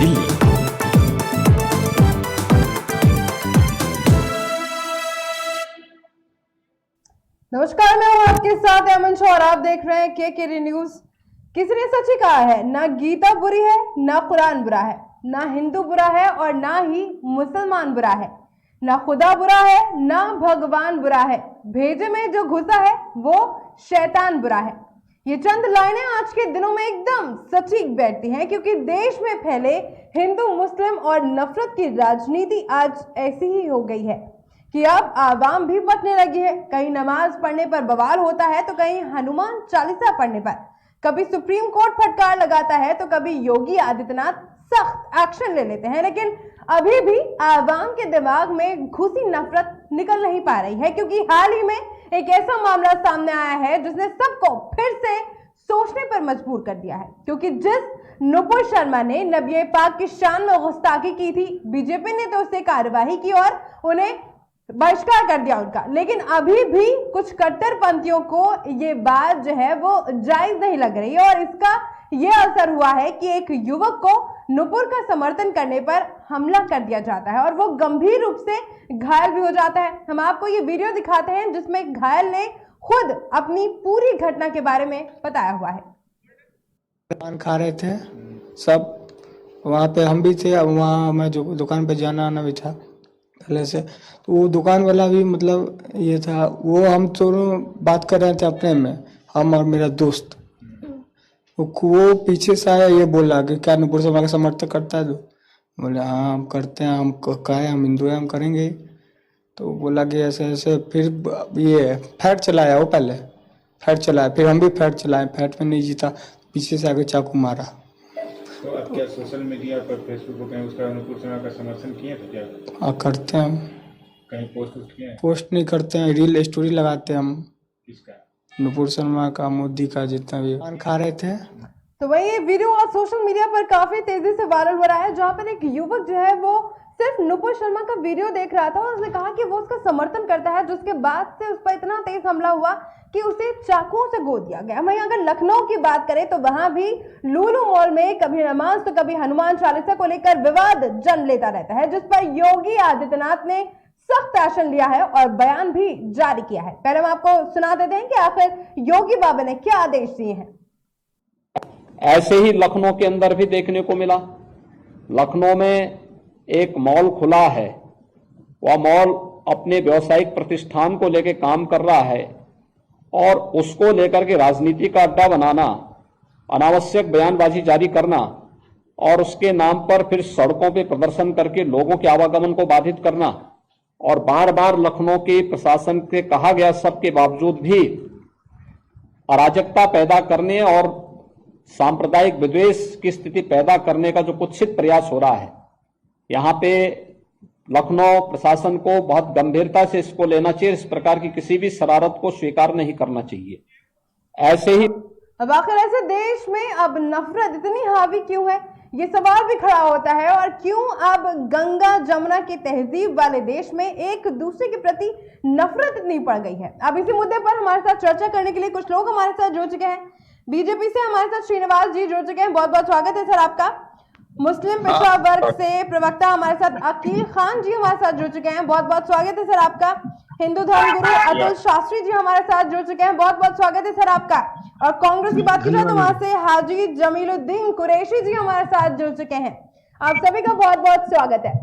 दिल्ली। नमस्कार, मैं हूं आपके साथ अमन शाह और आप देख रहे हैं के न्यूज। किसी ने सच ही कहा है, ना गीता बुरी है, ना कुरान बुरा है, ना हिंदू बुरा है और ना ही मुसलमान बुरा है, ना खुदा बुरा है, ना भगवान बुरा है, भेजे में जो घुसा है वो शैतान बुरा है। ये चंद लाइनें आज के दिनों में एकदम सटीक बैठती हैं, क्योंकि देश में फैले हिंदू मुस्लिम और नफरत की राजनीति आज ऐसी ही हो गई है कि अब आवाम भी बटने लगी है। कहीं नमाज पढ़ने पर बवाल होता है तो कहीं हनुमान चालीसा पढ़ने पर, कभी सुप्रीम कोर्ट फटकार लगाता है तो कभी योगी आदित्यनाथ सख्त एक्शन ले लेते हैं। लेकिन अभी भी आवाम के दिमाग में घुसी नफरत निकल नहीं पा रही है, क्योंकि हाल ही में एक ऐसा मामला सामने आया है जिसने सबको फिर से सोचने पर मजबूर कर दिया है। क्योंकि जिस नुपुर शर्मा ने नबी पाक की शान में गुस्ताखी की थी, बीजेपी ने तो उससे कार्यवाही की और उन्हें बहिष्कार कर दिया उनका। लेकिन अभी भी कुछ कट्टरपंथियों को ये बात जो है वो जायज नहीं लग रही है और इसका ये असर हुआ है कि एक युवक को नुपुर का समर्थन करने पर हमला कर दिया जाता है और वो गंभीर रूप से घायल भी हो जाता है। हम आपको ये वीडियो दिखाते हैं जिसमें घायल ने खुद अपनी पूरी घटना के बारे में बताया हुआ है। पान खा रहे थे सब, वहाँ पे हम भी थे। वहाँ मैं जो दुकान पे जाना आना भी था पहले से, तो वो दुकान वाला भी मतलब ये था, वो हम दोनों बात कर रहे थे अपने में, हम और मेरा दोस्त। वो पीछे से आया, ये बोला कि क्या नुपुर शर्मा का समर्थन करता है? तो बोले हाँ हम करते हैं। हम कहे हम हिंदू हैं, हम करेंगे। तो बोला कि ऐसे ऐसे, फिर ये फैट चलाया, वो पहले फैट चलाया, फिर हम भी फैट चलाए। फैट में नहीं जीता, पीछे से आके चाकू मारा। तो अब क्या सोशल मीडिया पर फेसबुक पर कहीं उसका नुपुर शर्मा का समर्थन किए थे क्या? हाँ करते हैं हम। कहीं पोस्ट किए हैं? पोस्ट नहीं करते हैं, रील स्टोरी लगाते हैं हम। किसका? नुपुर शर्मा का, मोदी का, जितना भी पान खा रहे थे। तो वही ये वीडियो आज सोशल मीडिया पर काफी तेजी से वायरल हो रहा है, जहां पर एक युवक जो है वो सिर्फ नुपुर शर्मा का वीडियो देख रहा था और उसने कहा कि वो उसका समर्थन करता है, जिसके बाद से उस पर इतना तेज हमला हुआ कि उसे चाकुओं से गोद दिया गया। वहीं अगर लखनऊ की बात करें तो वहां भी लुलु मॉल में कभी नमाज तो कभी हनुमान चालीसा को लेकर विवाद जन्म लेता रहता है, जिस पर योगी आदित्यनाथ ने सख्त एक्शन लिया है और बयान भी जारी किया है। पहले हम आपको सुना देते हैं कि आखिर योगी बाबा ने क्या आदेश दिए हैं। ऐसे ही लखनऊ के अंदर भी देखने को मिला। लखनऊ में एक मॉल खुला है, वह मॉल अपने व्यवसायिक प्रतिष्ठान को लेकर काम कर रहा है और उसको लेकर के राजनीति का अड्डा बनाना, अनावश्यक बयानबाजी जारी करना और उसके नाम पर फिर सड़कों पे प्रदर्शन करके लोगों के आवागमन को बाधित करना और बार बार लखनऊ के प्रशासन से कहा गया सबके बावजूद भी अराजकता पैदा करने और सांप्रदायिक विद्वेष की स्थिति पैदा करने का जो कुत्सित प्रयास हो रहा है, यहाँ पे लखनऊ प्रशासन को बहुत गंभीरता से इसको लेना चाहिए। इस प्रकार की किसी भी शरारत को स्वीकार नहीं करना चाहिए। ऐसे ही अब आखिर ऐसे देश में अब नफरत इतनी हावी क्यों है, ये सवाल भी खड़ा होता है। और क्यों अब गंगा जमुना की तहजीब वाले देश में एक दूसरे के प्रति नफरत इतनी बढ़ गई है। अब इसी मुद्दे पर हमारे साथ चर्चा करने के लिए कुछ लोग हमारे साथ जुड़ चुके हैं। बीजेपी से हमारे साथ श्रीनिवास जी जुड़ चुके हैं, बहुत बहुत स्वागत है सर आपका। मुस्लिम पिछड़ा वर्ग से प्रवक्ता हमारे साथ अकील खान जी हमारे साथ जुड़ चुके हैं, बहुत बहुत स्वागत है सर आपका। हिंदू धर्म गुरु अतुल शास्त्री जी हमारे साथ जुड़ चुके हैं, बहुत बहुत स्वागत है सर आपका। और कांग्रेस की बात की जाए तो वहां से हाजी जमीलुद्दीन कुरैशी जी हमारे साथ जुड़ चुके हैं। आप सभी का बहुत बहुत स्वागत है।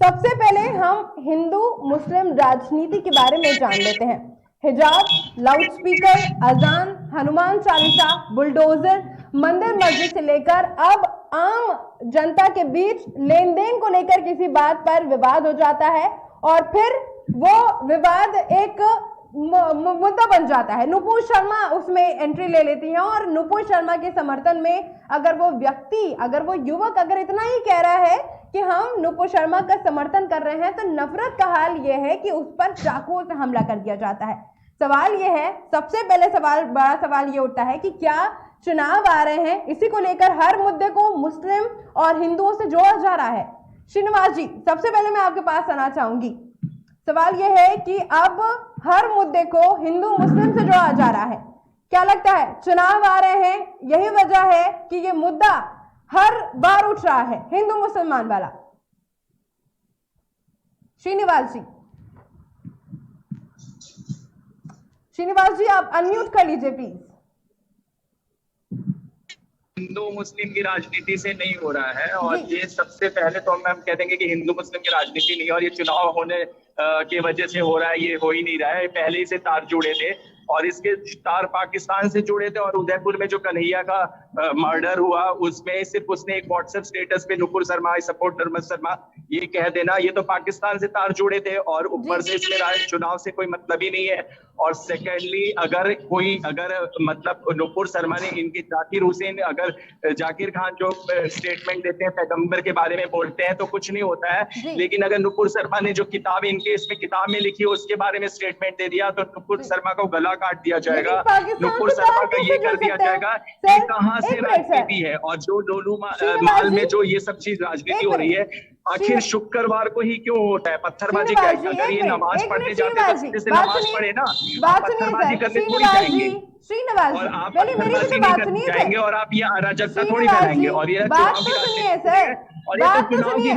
सबसे पहले हम हिंदू मुस्लिम राजनीति के बारे में जान लेते हैं। हिजाब, लाउडस्पीकर, अजान, हनुमान चालीसा, बुलडोजर, मंदिर मस्जिद से लेकर अब आम जनता के बीच लेन देन को लेकर किसी बात पर विवाद हो जाता है और फिर वो विवाद एक मुद्दा बन जाता है। नुपुर शर्मा उसमें एंट्री ले लेती हैं और नुपुर शर्मा के समर्थन में अगर वो व्यक्ति, अगर वो युवक अगर इतना ही कह रहा है कि हम नुपुर शर्मा का समर्थन कर रहे हैं, तो नफरत का हाल यह है कि उस पर चाकुओं से हमला कर दिया जाता है। सवाल यह है, सबसे पहले बड़ा सवाल ये उठता है कि क्या चुनाव आ रहे हैं, इसी को लेकर हर मुद्दे को मुस्लिम और हिंदुओं से जोड़ा जा रहा है। श्रीनिवास जी, सबसे पहले मैं आपके पास आना चाहूंगी। सवाल यह है कि अब हर मुद्दे को हिंदू मुस्लिम से जोड़ा जा रहा है। क्या लगता है चुनाव आ रहे हैं, यही वजह है कि ये मुद्दा हर बार उठ रहा है हिंदू मुसलमान वाला। श्रीनिवास जी, श्रीनिवास जी आप अनम्यूट कर लीजिए प्लीज। हिंदू मुस्लिम की राजनीति से नहीं हो रहा है, और ये सबसे पहले तो हम कह देंगे कि हिंदू मुस्लिम की राजनीति नहीं है, और ये चुनाव होने की वजह से हो रहा है, ये हो ही नहीं रहा है। पहले ही से तार जुड़े थे, और इसके तार पाकिस्तान से जुड़े थे। और उदयपुर में जो कन्हैया का मर्डर हुआ, उसमें सिर्फ उसने एक व्हाट्सएप स्टेटस पे नुपुर शर्मा आई सपोर्ट नर्मद शर्मा ये कह देना, ये तो पाकिस्तान से तार जुड़े थे। और ऊपर से इसमें चुनाव से कोई मतलब ही नहीं है। और सेकेंडली अगर मतलब नुपुर शर्मा ने इनके जाकिर हुसैन, अगर जाकिर खान जो स्टेटमेंट देते हैं पैगंबर के बारे में बोलते हैं तो कुछ नहीं होता है, लेकिन अगर नुपुर शर्मा ने जो किताब इनके इसमें किताब में लिखी है उसके बारे में स्टेटमेंट दे दिया तो नुपुर शर्मा को गला काट दिया जाएगा, नुपुर शर्मा का ये कर दिया जाएगा। ये कहाँ से राजनीति है? और जो लोलू माल में जो ये सब चीज राजनीति हो रही है, आखिर शुक्रवार को ही क्यों होता है? पत्थरबाजी क्या? अगर ये नमाज पढ़ने जाते हैं तो नमाज पढ़े ना, पत्थरबाजी करने थोड़ी जाएंगे। श्रीनिवास और आप मेरी भी तो बात सुनिए जाएंगे और आप ये अराजकता थोड़ी फैलाएंगे। और ये बात तो सुनिए सर, बात तो सुनिए।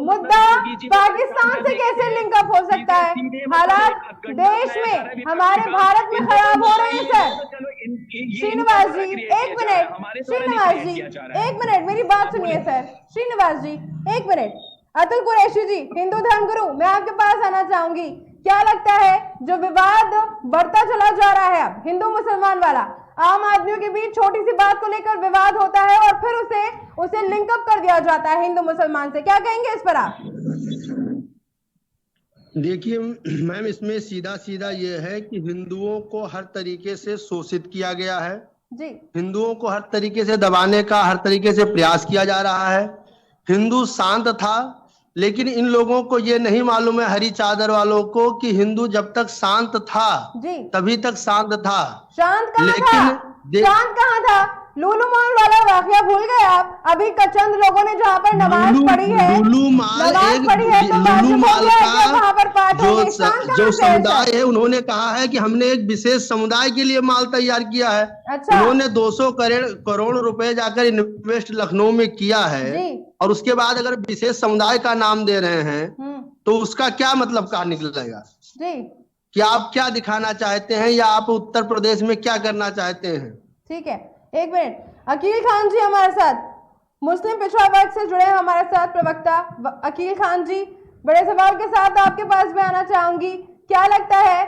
मुद्दा पाकिस्तान से कैसे लिंकअप हो सकता है? हालात देश में हमारे भारत में खराब हो रहे हैं सर। श्रीनिवास जी एक मिनट, श्रीनिवास जी एक मिनट, मेरी बात सुनिए सर। श्रीनिवास जी एक मिनट। अतुल कुरैशी जी, हिंदू धर्मगुरु, मैं आपके पास आना चाहूंगी। क्या लगता है जो विवाद बढ़ता चला जा रहा है अब हिंदू मुसलमान वाला, आम आदमियों के बीच छोटी सी बात को लेकर विवाद होता है और फिर उसे लिंकअप कर दिया जाता है हिंदू मुसलमान से, क्या कहेंगे इस पर आप? देखिए मैम, इसमें सीधा सीधा ये है कि हिंदुओं को हर तरीके से शोषित किया गया है जी, हिंदुओं को हर तरीके से दबाने का हर तरीके से प्रयास किया जा रहा है। हिंदू शांत था, लेकिन इन लोगों को ये नहीं मालूम है, हरी चादर वालों को, कि हिंदू जब तक शांत था जी, तभी तक शांत था। शांत कहाँ था? शांत कहाँ था? लूलू माल वाला वाकया भूल गए आप? अभी का चंद लोगों ने जहाँ पर नमाज पढ़ी है, लूलू माल का जो समुदाय है, उन्होंने कहा है कि हमने एक विशेष समुदाय के लिए माल तैयार किया है। अच्छा। उन्होंने 200 करोड़ रुपए जाकर इन्वेस्ट लखनऊ में किया है जी। और उसके बाद अगर विशेष समुदाय का नाम दे रहे हैं तो उसका क्या मतलब क्या निकलेगा जी? कि आप क्या दिखाना चाहते हैं या आप उत्तर प्रदेश में क्या करना चाहते हैं? ठीक है, एक मिनट। अकील खान जी हमारे साथ, मुस्लिम पिछड़ा वर्ग से जुड़े हैं हमारे साथ प्रवक्ता अकील खान जी, बड़े सवाल के साथ आपके पास मैं आना चाहूंगी। क्या लगता है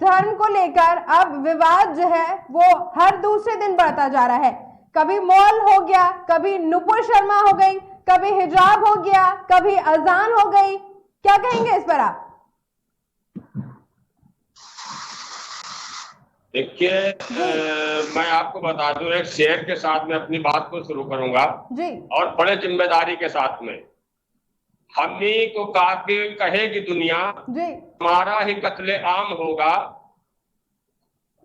धर्म को लेकर अब विवाद जो है वो हर दूसरे दिन बढ़ता जा रहा है? कभी मॉल हो गया, कभी नुपुर शर्मा हो गई, कभी हिजाब हो गया, कभी अजान हो गई, क्या कहेंगे इस पर आप? देखिए, मैं आपको बता दूं, एक शेर के साथ में अपनी बात को शुरू करूंगा जी, और बड़े जिम्मेदारी के साथ में। हमनी को कातिल कहेगी दुनिया, जी, हमारा ही कत्ले आम होगा।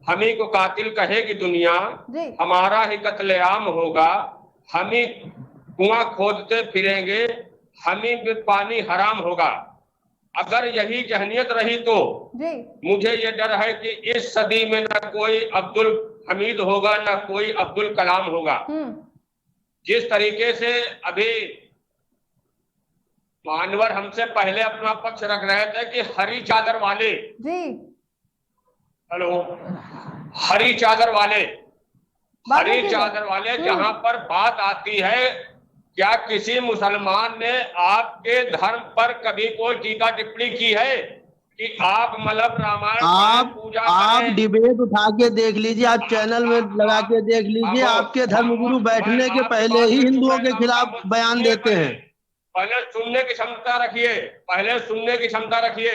हमी को कातिल कहेगी दुनिया, जी, हमारा ही कत्ले आम होगा। हमी कुआं खोदते फिरेंगे, हमी भी पानी हराम होगा। अगर यही जहनियत रही तो जी, मुझे ये डर है कि इस सदी में न कोई अब्दुल हमीद होगा, न कोई अब्दुल कलाम होगा। जिस तरीके से अभी मानवर हमसे पहले अपना पक्ष रख रहे थे कि हरी चादर वाले, जी, हेलो, हरी चादर वाले, जहां पर बात आती है, क्या किसी मुसलमान ने आपके धर्म पर कभी कोई टीका टिप्पणी की है कि आप मतलब रामायण आप डिबेट उठा के देख लीजिए, आप चैनल में लगा के देख लीजिए, आपके धर्मगुरु बैठने के पहले ही हिंदुओं के खिलाफ बयान देते हैं। पहले सुनने की क्षमता रखिए, पहले सुनने की क्षमता रखिए,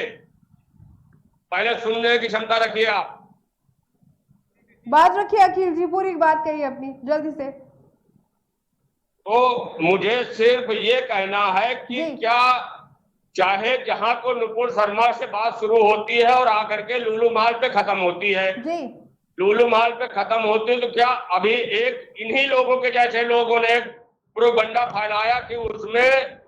पहले सुनने की क्षमता रखिए। आप बात रखिए अखिल जी, पूरी बात कहिए अपनी जल्दी से। तो मुझे सिर्फ ये कहना है कि क्या चाहे जहां को नुपुर शर्मा से बात शुरू होती है और आकर के लूलू माल पे खत्म होती है, लूलू माल पे खत्म होती है, तो क्या अभी एक इन्हीं लोगों के जैसे लोगों ने एक प्रोपगंडा फैलाया कि उसमें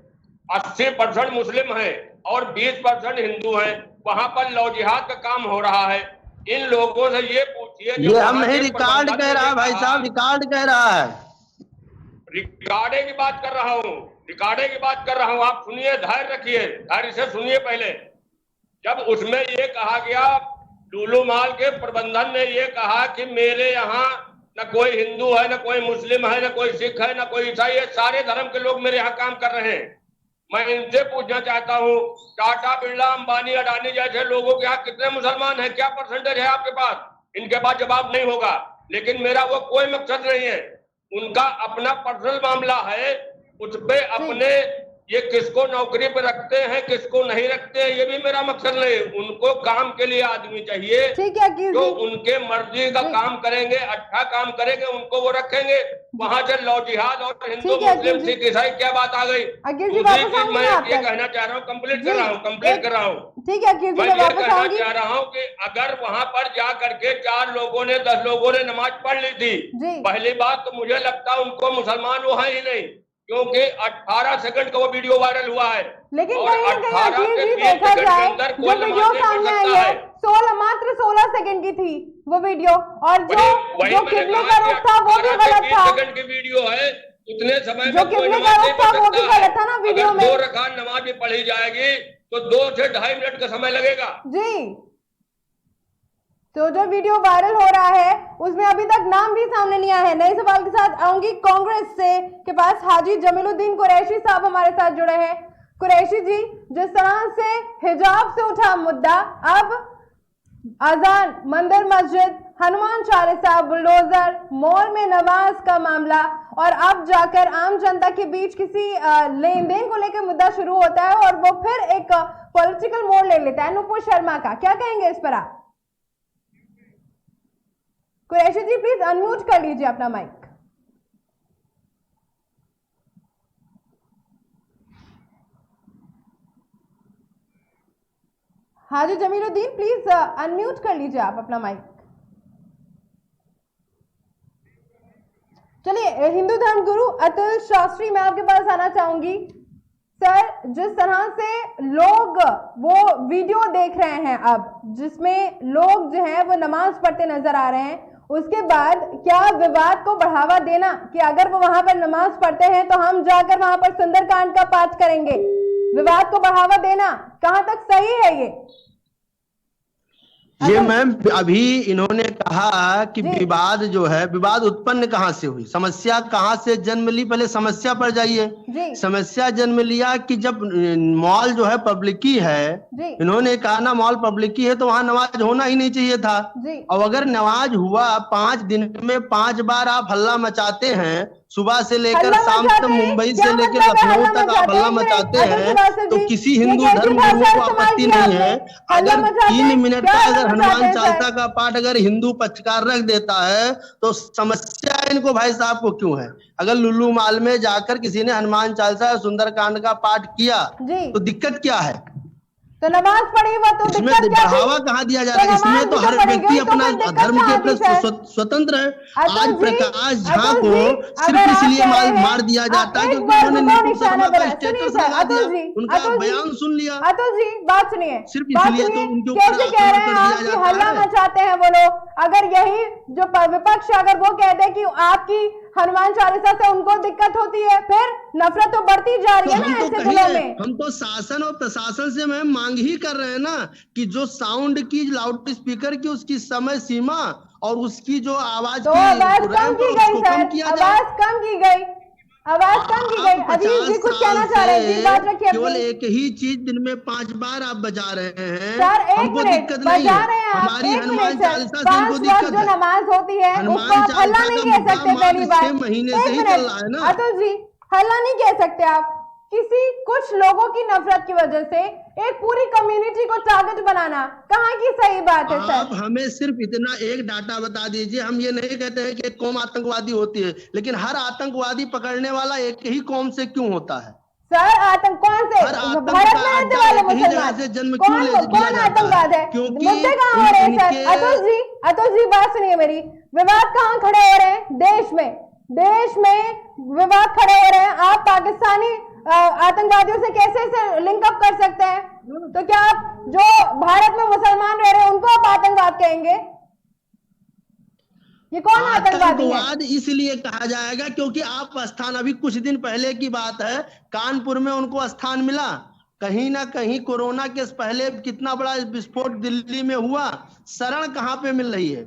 80% मुस्लिम है और 20% हिंदू हैं, वहां पर लौ जिहाद का काम हो रहा है। इन लोगों से ये पूछिए, ये हम नहीं रिकॉर्ड कह रहा है भाई साहब, रिकॉर्ड कह रहा है, रिकॉर्डिंग की बात कर रहा हूँ, रिकॉर्डिंग की बात कर रहा हूँ। आप सुनिए, धैर्य रखिए, धैर्य से सुनिए। पहले जब उसमें ये कहा गया, लुलु मॉल के प्रबंधन ने ये कहा कि मेरे यहाँ न कोई हिंदू है, न कोई मुस्लिम है, न कोई सिख है, न कोई ईसाई है, सारे धर्म के लोग मेरे यहाँ काम कर रहे हैं। मैं इनसे पूछना चाहता हूँ, टाटा, बिरला, अंबानी, अडानी जैसे लोगों के यहाँ कितने मुसलमान हैं? क्या परसेंटेज है आपके पास? इनके पास जवाब नहीं होगा। लेकिन मेरा वो कोई मकसद नहीं है, उनका अपना पर्सनल मामला है। उस पे अपने ये किसको नौकरी पे रखते हैं, किसको नहीं रखते हैं, ये भी मेरा मकसद नहीं। उनको काम के लिए आदमी चाहिए, ठीक है अकील जो जी। उनके मर्जी का काम करेंगे, अच्छा काम करेंगे, उनको वो रखेंगे। वहां से लौ जिहाद और हिंदू, ठीक है, मुस्लिम, अकील जी। सिख, ईसाई क्या बात आ गई? अकील जी, दूसरी वापस चीज आऊंगी मैं मैं आप ये तक। कहना चाह रहा हूँ, कंप्लीट जी, कर रहा हूँ, कंप्लीट कर रहा हूँ। ठीक है अकील जी, मैं मैं ये वापस कहना आऊंगी। चाह रहा हूँ कि अगर वहां पर जा करके 4 लोगों ने, 10 लोगों ने नमाज पढ़ ली थी, जी। पहली बात तो मुझे लगता उनको मुसलमान वो है ही नहीं, क्योंकि 18 सेकंड का वो वीडियो वायरल हुआ है। लेकिन और कहीं ना कहीं 18 अकील से जी 20 देखा सेकंड के जाए, अंदर जो कोई वीडियो नमाज नहीं पढ़ सामने आई सकता है, है। मात्र 16 सेकंड की थी वो वीडियो, और जो वही जो मैंने किबले कहा का कि रुख था वो भी 18 से गलत 20 था। सेकंड की वीडियो है, उतने समय जो में कोई किबले नमाज का नहीं रुख था पढ़ वो भी सकता है। गलत था ना वीडियो अगर में। 2 रकात नमाज भी पढ़ी जाएगी तो 2 से 2.5 मिनट का समय लगेगा। जी, तो जो वीडियो वायरल हो रहा है उसमें अभी तक नाम भी सामने नहीं आया है। नए सवाल के साथ आऊंगी कांग्रेस से के पास। हाजी जमीलुद्दीन कुरैशी साहब हमारे साथ जुड़े हैं। कुरैशी जी, जिस तरह से हिजाब से उठा मुद्दा, अब अजान, मंदिर मस्जिद, हनुमान चालीसा, बुलडोजर, मॉल में नमाज का मामला, और अब जाकर आम जनता के बीच किसी लेन देन को लेकर मुद्दा शुरू होता है और वो फिर एक पॉलिटिकल मोड़ ले लेता है। नुपुर शर्मा का क्या कहेंगे इस पर आप? कुरैशी जी प्लीज अनम्यूट कर लीजिए अपना mic. Haji Jamiluddin please unmute कर लीजिए आप अपना माइक। चलिए, हिंदू धर्म गुरु अतुल शास्त्री, मैं आपके पास आना चाहूंगी। सर, जिस तरह से लोग वो वीडियो देख रहे हैं अब, जिसमें लोग जो है वो नमाज पढ़ते नजर आ रहे हैं, उसके बाद क्या विवाद को बढ़ावा देना कि अगर वो वहां पर नमाज पढ़ते हैं तो हम जाकर वहां पर सुंदरकांड का पाठ करेंगे, विवाद को बढ़ावा देना कहां तक सही है ये मैम अभी इन्होंने कहा कि विवाद जो है, विवाद उत्पन्न कहां से हुई, समस्या कहां से जन्म ली? पहले समस्या पर जाइए। समस्या जन्म लिया कि जब मॉल जो है पब्लिकी है, इन्होंने कहा ना मॉल पब्लिकी है तो वहां नमाज होना ही नहीं चाहिए था। और अगर नमाज हुआ, 5 दिन में 5 बार आप हल्ला मचाते हैं, सुबह से लेकर शाम तक, मुंबई से लेकर लखनऊ तक आप हल्ला मचाते हैं, तो किसी हिंदू धर्म गुरु को आपत्ति नहीं है अगर 3 मिनट का अगर हनुमान चालीसा का पाठ अगर हिंदू पक्षकार रख देता है तो समस्या इनको भाई साहब को क्यों है? अगर लुलु मॉल में जाकर किसी ने हनुमान चालीसा या सुंदरकांड का पाठ किया तो दिक्कत क्या है? तो नमाज पढ़ी हुआ तो इसमें बढ़ावा कहाँ दिया जा रहा है? इसमें तो हर व्यक्ति अपना धर्म के प्रति स्वतंत्र है। आज प्रकाश झा को सिर्फ इसलिए मार दिया जाता है क्योंकि उन्होंने नुपुर शर्मा का स्टेटस लगा दिया, उनका बयान सुन लिया। अतुल जी बात सुनिए, सिर्फ इसलिए तो उनके ऊपर कैसे कह रहे हैं आप कि हल्ला मचाते हैं वो लोग? अगर यही जो विपक्ष अगर वो कहते हैं कि आपकी हनुमान चालीसा से उनको दिक्कत होती है, फिर नफरत तो बढ़ती जा रही है ना ऐसे दिलों में। हम तो शासन और प्रशासन से मैम मांग ही कर रहे हैं ना कि जो साउंड की, लाउड स्पीकर की उसकी समय सीमा और उसकी जो आवाज तो आवाज कम की गई सर, आवाज कम की गई, आवाज कम की गई। अजीत जी कुछ कहना चाह रहे हैं, बात रखिए। केवल एक ही चीज दिन में 5 बार आप बजा रहे हैं सर, एक हमको मिनट दिक्कत नहीं बजा है। रहे हैं आप, हमारी एक हनुमान मिनट चालीसा सर, से हमको 5 दिक्कत वक्त जो है। नमाज होती है उसको आप हल्ला नहीं कह सकते। पहली बात 6 महीने से ही चल रहा है ना अतुल जी, हल्ला नहीं कह सकते आप। किसी कुछ लोगों की नफरत की वजह से एक पूरी कम्युनिटी को टारगेट बनाना कहाँ की सही बात है सर? आप हमें सिर्फ इतना एक डाटा बता दीजिए। हम ये नहीं कहते हैं कि एक कौम आतंकवादी होती है, लेकिन हर आतंकवादी पकड़ने वाला एक ही कौम से क्यों होता है? सर आतंक कौन से? भारत में रहने वाले मुसलमान से जन्म कौन आतंकवाद है? मुद्दे कहाँ हो रहे हैं सर? अतुल जी बात सुनिए मेरी। विवाद कहाँ खड़े हो रहे हैं? देश में विवाद खड़े हो रहे हैं। आप पाकिस्तानी आतंकवादियों से कैसे लिंकअप कर सकते हैं? तो क्या आप जो भारत में मुसलमान रह रहे हैं उनको आप आतंकवाद कहेंगे? ये कौन आतंकवादी है? आतंकवाद इसलिए कहा जाएगा क्योंकि आप स्थान, अभी कुछ दिन पहले की बात है, कानपुर में उनको स्थान मिला। कहीं ना कहीं कोरोना के पहले कितना बड़ा विस्फोट दिल्ली में हुआ, शरण कहाँ पे मिल रही है?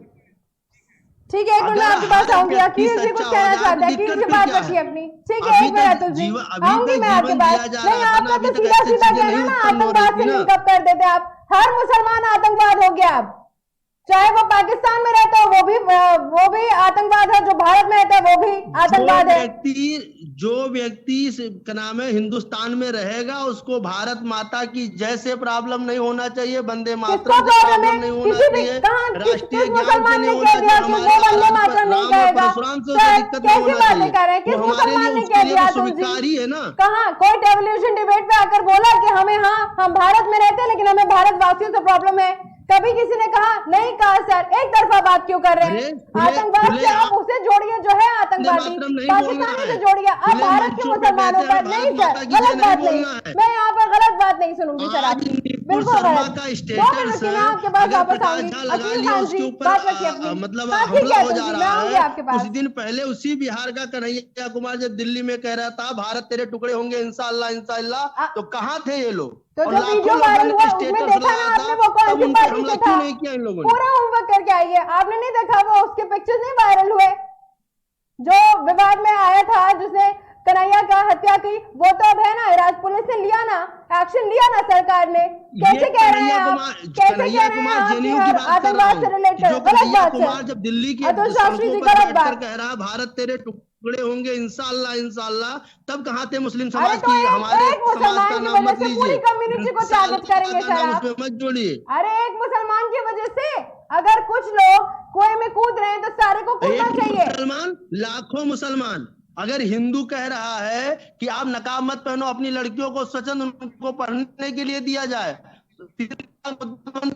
ठीक है, एक मिनट में आपके पास आऊंगी। अकील जी कुछ कहना चाहते हैं, अकील जी बात रखिए अपनी। ठीक है, एक मिनट अतुल जी, आऊंगी मैं आपके पास। नहीं, आपका तो सीधा सीधा कहना ना, आतंकवाद से लिंकअप कर देते आप। हर मुसलमान आतंकवाद हो गया अब, चाहे वो पाकिस्तान में रहता है वो भी आतंकवाद है, जो भारत में रहता है वो भी आतंकवाद है। जो व्यक्ति का नाम है हिंदुस्तान में रहेगा, उसको भारत माता की जय से प्रॉब्लम नहीं होना चाहिए, वंदे मातरम से प्रॉब्लम नहीं होना चाहिए, राष्ट्रीय ज्ञान से नहीं होना चाहिए, हमारे परशुराम से उसे दिक्कत नहीं होना चाहिए। तो हमारे लिए उसके लिए तो स्वीकारी है ना। कहाँ कोई टेलीविजन डिबेट पे आकर बोला कि हमें, हाँ हम भारत में रहते हैं लेकिन हमें भारतवासियों से प्रॉब्लम है? कभी किसी ने कहा? नहीं कहा सर। एक तरफा बात क्यों कर रहे हैं? आतंकवाद से आप उसे जोड़िए जो है आतंकवादी, पाकिस्तानी से जोड़िए, अब भारत के मुसलमानों पर नहीं सर, गलत बात नहीं। मैं यहाँ पर गलत बात नहीं सुनूंगी सर आपकी, बिल्कुल गलत। 2 मिनट में आपके पास वापस आऊंगी। अकील खान जी बात रखिए अपनी। मतलब हाँ ठीक है अतुल जी, मैं आऊंगी आपके पास। कुछ दिन पहले उसी बिहार का कन्हैया कुमार जब दिल्ली में कह रहा था भारत तेरे टुकड़े होंगे इंशाअल्लाह इंशाअल्लाह, तो कहाँ थे ये लोग? तो जो वीडियो वायरल हुआ उसमें देखा ना आपने, वो कौन सी पार्टी से था? पूरा होमवर्क करके आइए। आपने नहीं देखा वो उसके पिक्चर्स नहीं वायरल हुए? जो विवाद में आया था, जिसने कन्हैया का हत्या की, वो तो अब है ना, राज पुलिस ने लिया ना, एक्शन लिया ना सरकार ने। कैसे कह रहे हैं आप, कैसे कह रहे हैं आप कि आतंकवाद से रिलेटेड? गलत बात है। जब दिल्ली की अतुल शास्त्री जी गलत बात कह रहा भारत तेरे टुकड़े होंगे इंशाअल्लाह इंशाअल्लाह, तब कहाँ थे मुस्लिम समाज की? तो हमारे एक मुसलमान की वजह से पूरी कम्युनिटी को टारगेट करेंगे सर आप? मत जोड़िए। अरे एक मुसलमान की वजह से अगर कुछ लोग कुएं में कूद रहे हैं तो सारे को कूदना चाहिए। मुसलमान, लाखों मुसलमान। अगर हिंदू कह रहा है कि आप नकाब मत पहनो, अपनी लड़कियों को स्वच्छंद उनको पढ़ने के लिए दिया जाए, एक मिनट अतुल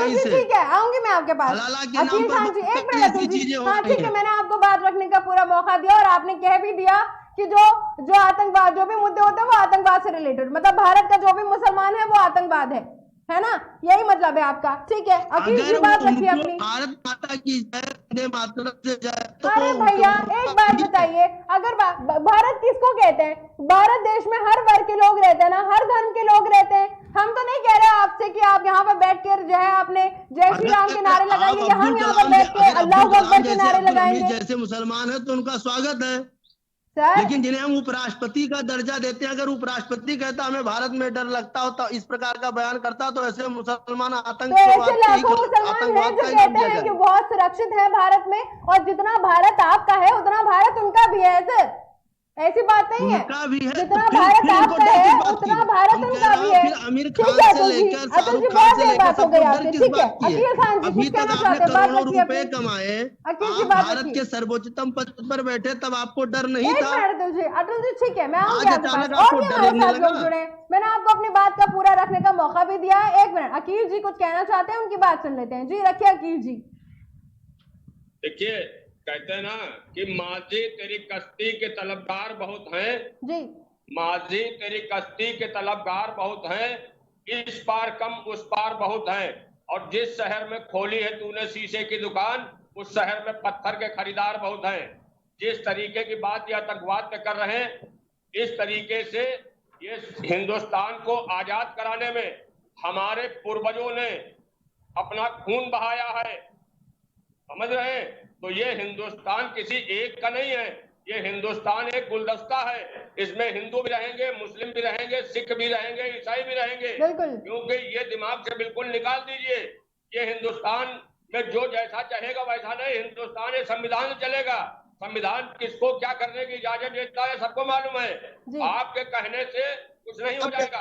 जी, ठीक है आऊंगी मैं आपके पास। अकील खान जी एक मिनट अतुल जी, हाँ ठीक है, मैंने आपको बात रखने का पूरा मौका दिया और आपने कह भी दिया कि जो आतंकवाद, जो भी मुद्दे होते हैं वो आतंकवाद से रिलेटेड, मतलब भारत का जो भी मुसलमान है वो आतंकवाद है ना, यही मतलब है आपका। ठीक है अकील जी बात रखिए अपनी। भारत माता की जय, मातरम से जय। अरे भैया एक बात बताइए, अगर भारत किसको कहते हैं? भारत देश में हर वर्ग के लोग रहते हैं ना, हर धर्म के लोग रहते हैं। हम तो नहीं कह रहे आपसे कि आप यहाँ पर बैठ कर जो है आपने जय श्री राम के नारे लगाएंगे, हम यहाँ पर बैठ के अल्लाह अकबर के नारे लगाएंगे। जैसे मुसलमान है तो उनका स्वागत है सर, लेकिन जिन्हें हम उपराष्ट्रपति का दर्जा देते हैं, अगर उपराष्ट्रपति कहता हमें भारत में डर लगता हो तो इस प्रकार का बयान करता, तो ऐसे मुसलमान तो ऐसे लाखों मुसलमान हैं जो कहते हैं कि बहुत सुरक्षित है भारत में, और जितना भारत आपका है उतना भारत उनका भी है सर। ऐसी बात नहीं है, जितना भारत आपका है उतना भारत उनका भी है। ठीक है अतुल जी, अतुल जी बहुत देर बात हो गई आपसे। ठीक है अकील खान जी कुछ कहना चाहते हैं, बात रखिए अपनी। कमाए, अकील जी बात भारत के सर्वोच्चतम पद पर बैठे, तब आपको डर नहीं था? अतुल जी ठीक है, मैं आऊंगी आपके पास। और भी हमारे साथ लोग जुड़े हैं, मैंने आपको अपनी बात का पूरा रखने का मौका भी दिया है। एक मिनट, अकील जी कुछ कहना चाहते हैं, उनकी बात सुन लेते हैं। जी रखिए अकील जी। देखिए, कहते हैं ना कि माझी तेरी कश्ती के तलबगार बहुत हैं जी, माझी तेरी कश्ती के तलबगार बहुत हैं, इस पार कम उस पार बहुत हैं, और जिस शहर में खोली है तूने शीशे की दुकान, उस शहर में पत्थर के खरीदार बहुत हैं। जिस तरीके की बात ये आतंकवाद पे कर रहे हैं, इस तरीके से ये हिंदुस्तान को आजाद कराने में हमारे पूर्वजों ने अपना खून बहाया है, समझ रहे हैं? तो ये हिंदुस्तान किसी एक का नहीं है, ये हिंदुस्तान एक गुलदस्ता है। इसमें हिंदू भी रहेंगे, मुस्लिम भी रहेंगे, सिख भी रहेंगे, ईसाई भी रहेंगे, क्योंकि ये दिमाग से बिल्कुल निकाल दीजिए। ये हिंदुस्तान में जो जैसा चाहेगा वैसा नहीं, हिंदुस्तान ये संविधान चलेगा। संविधान किसको क्या करने की इजाजत देता है सबको मालूम है, आपके कहने से कुछ नहीं हो जाएगा।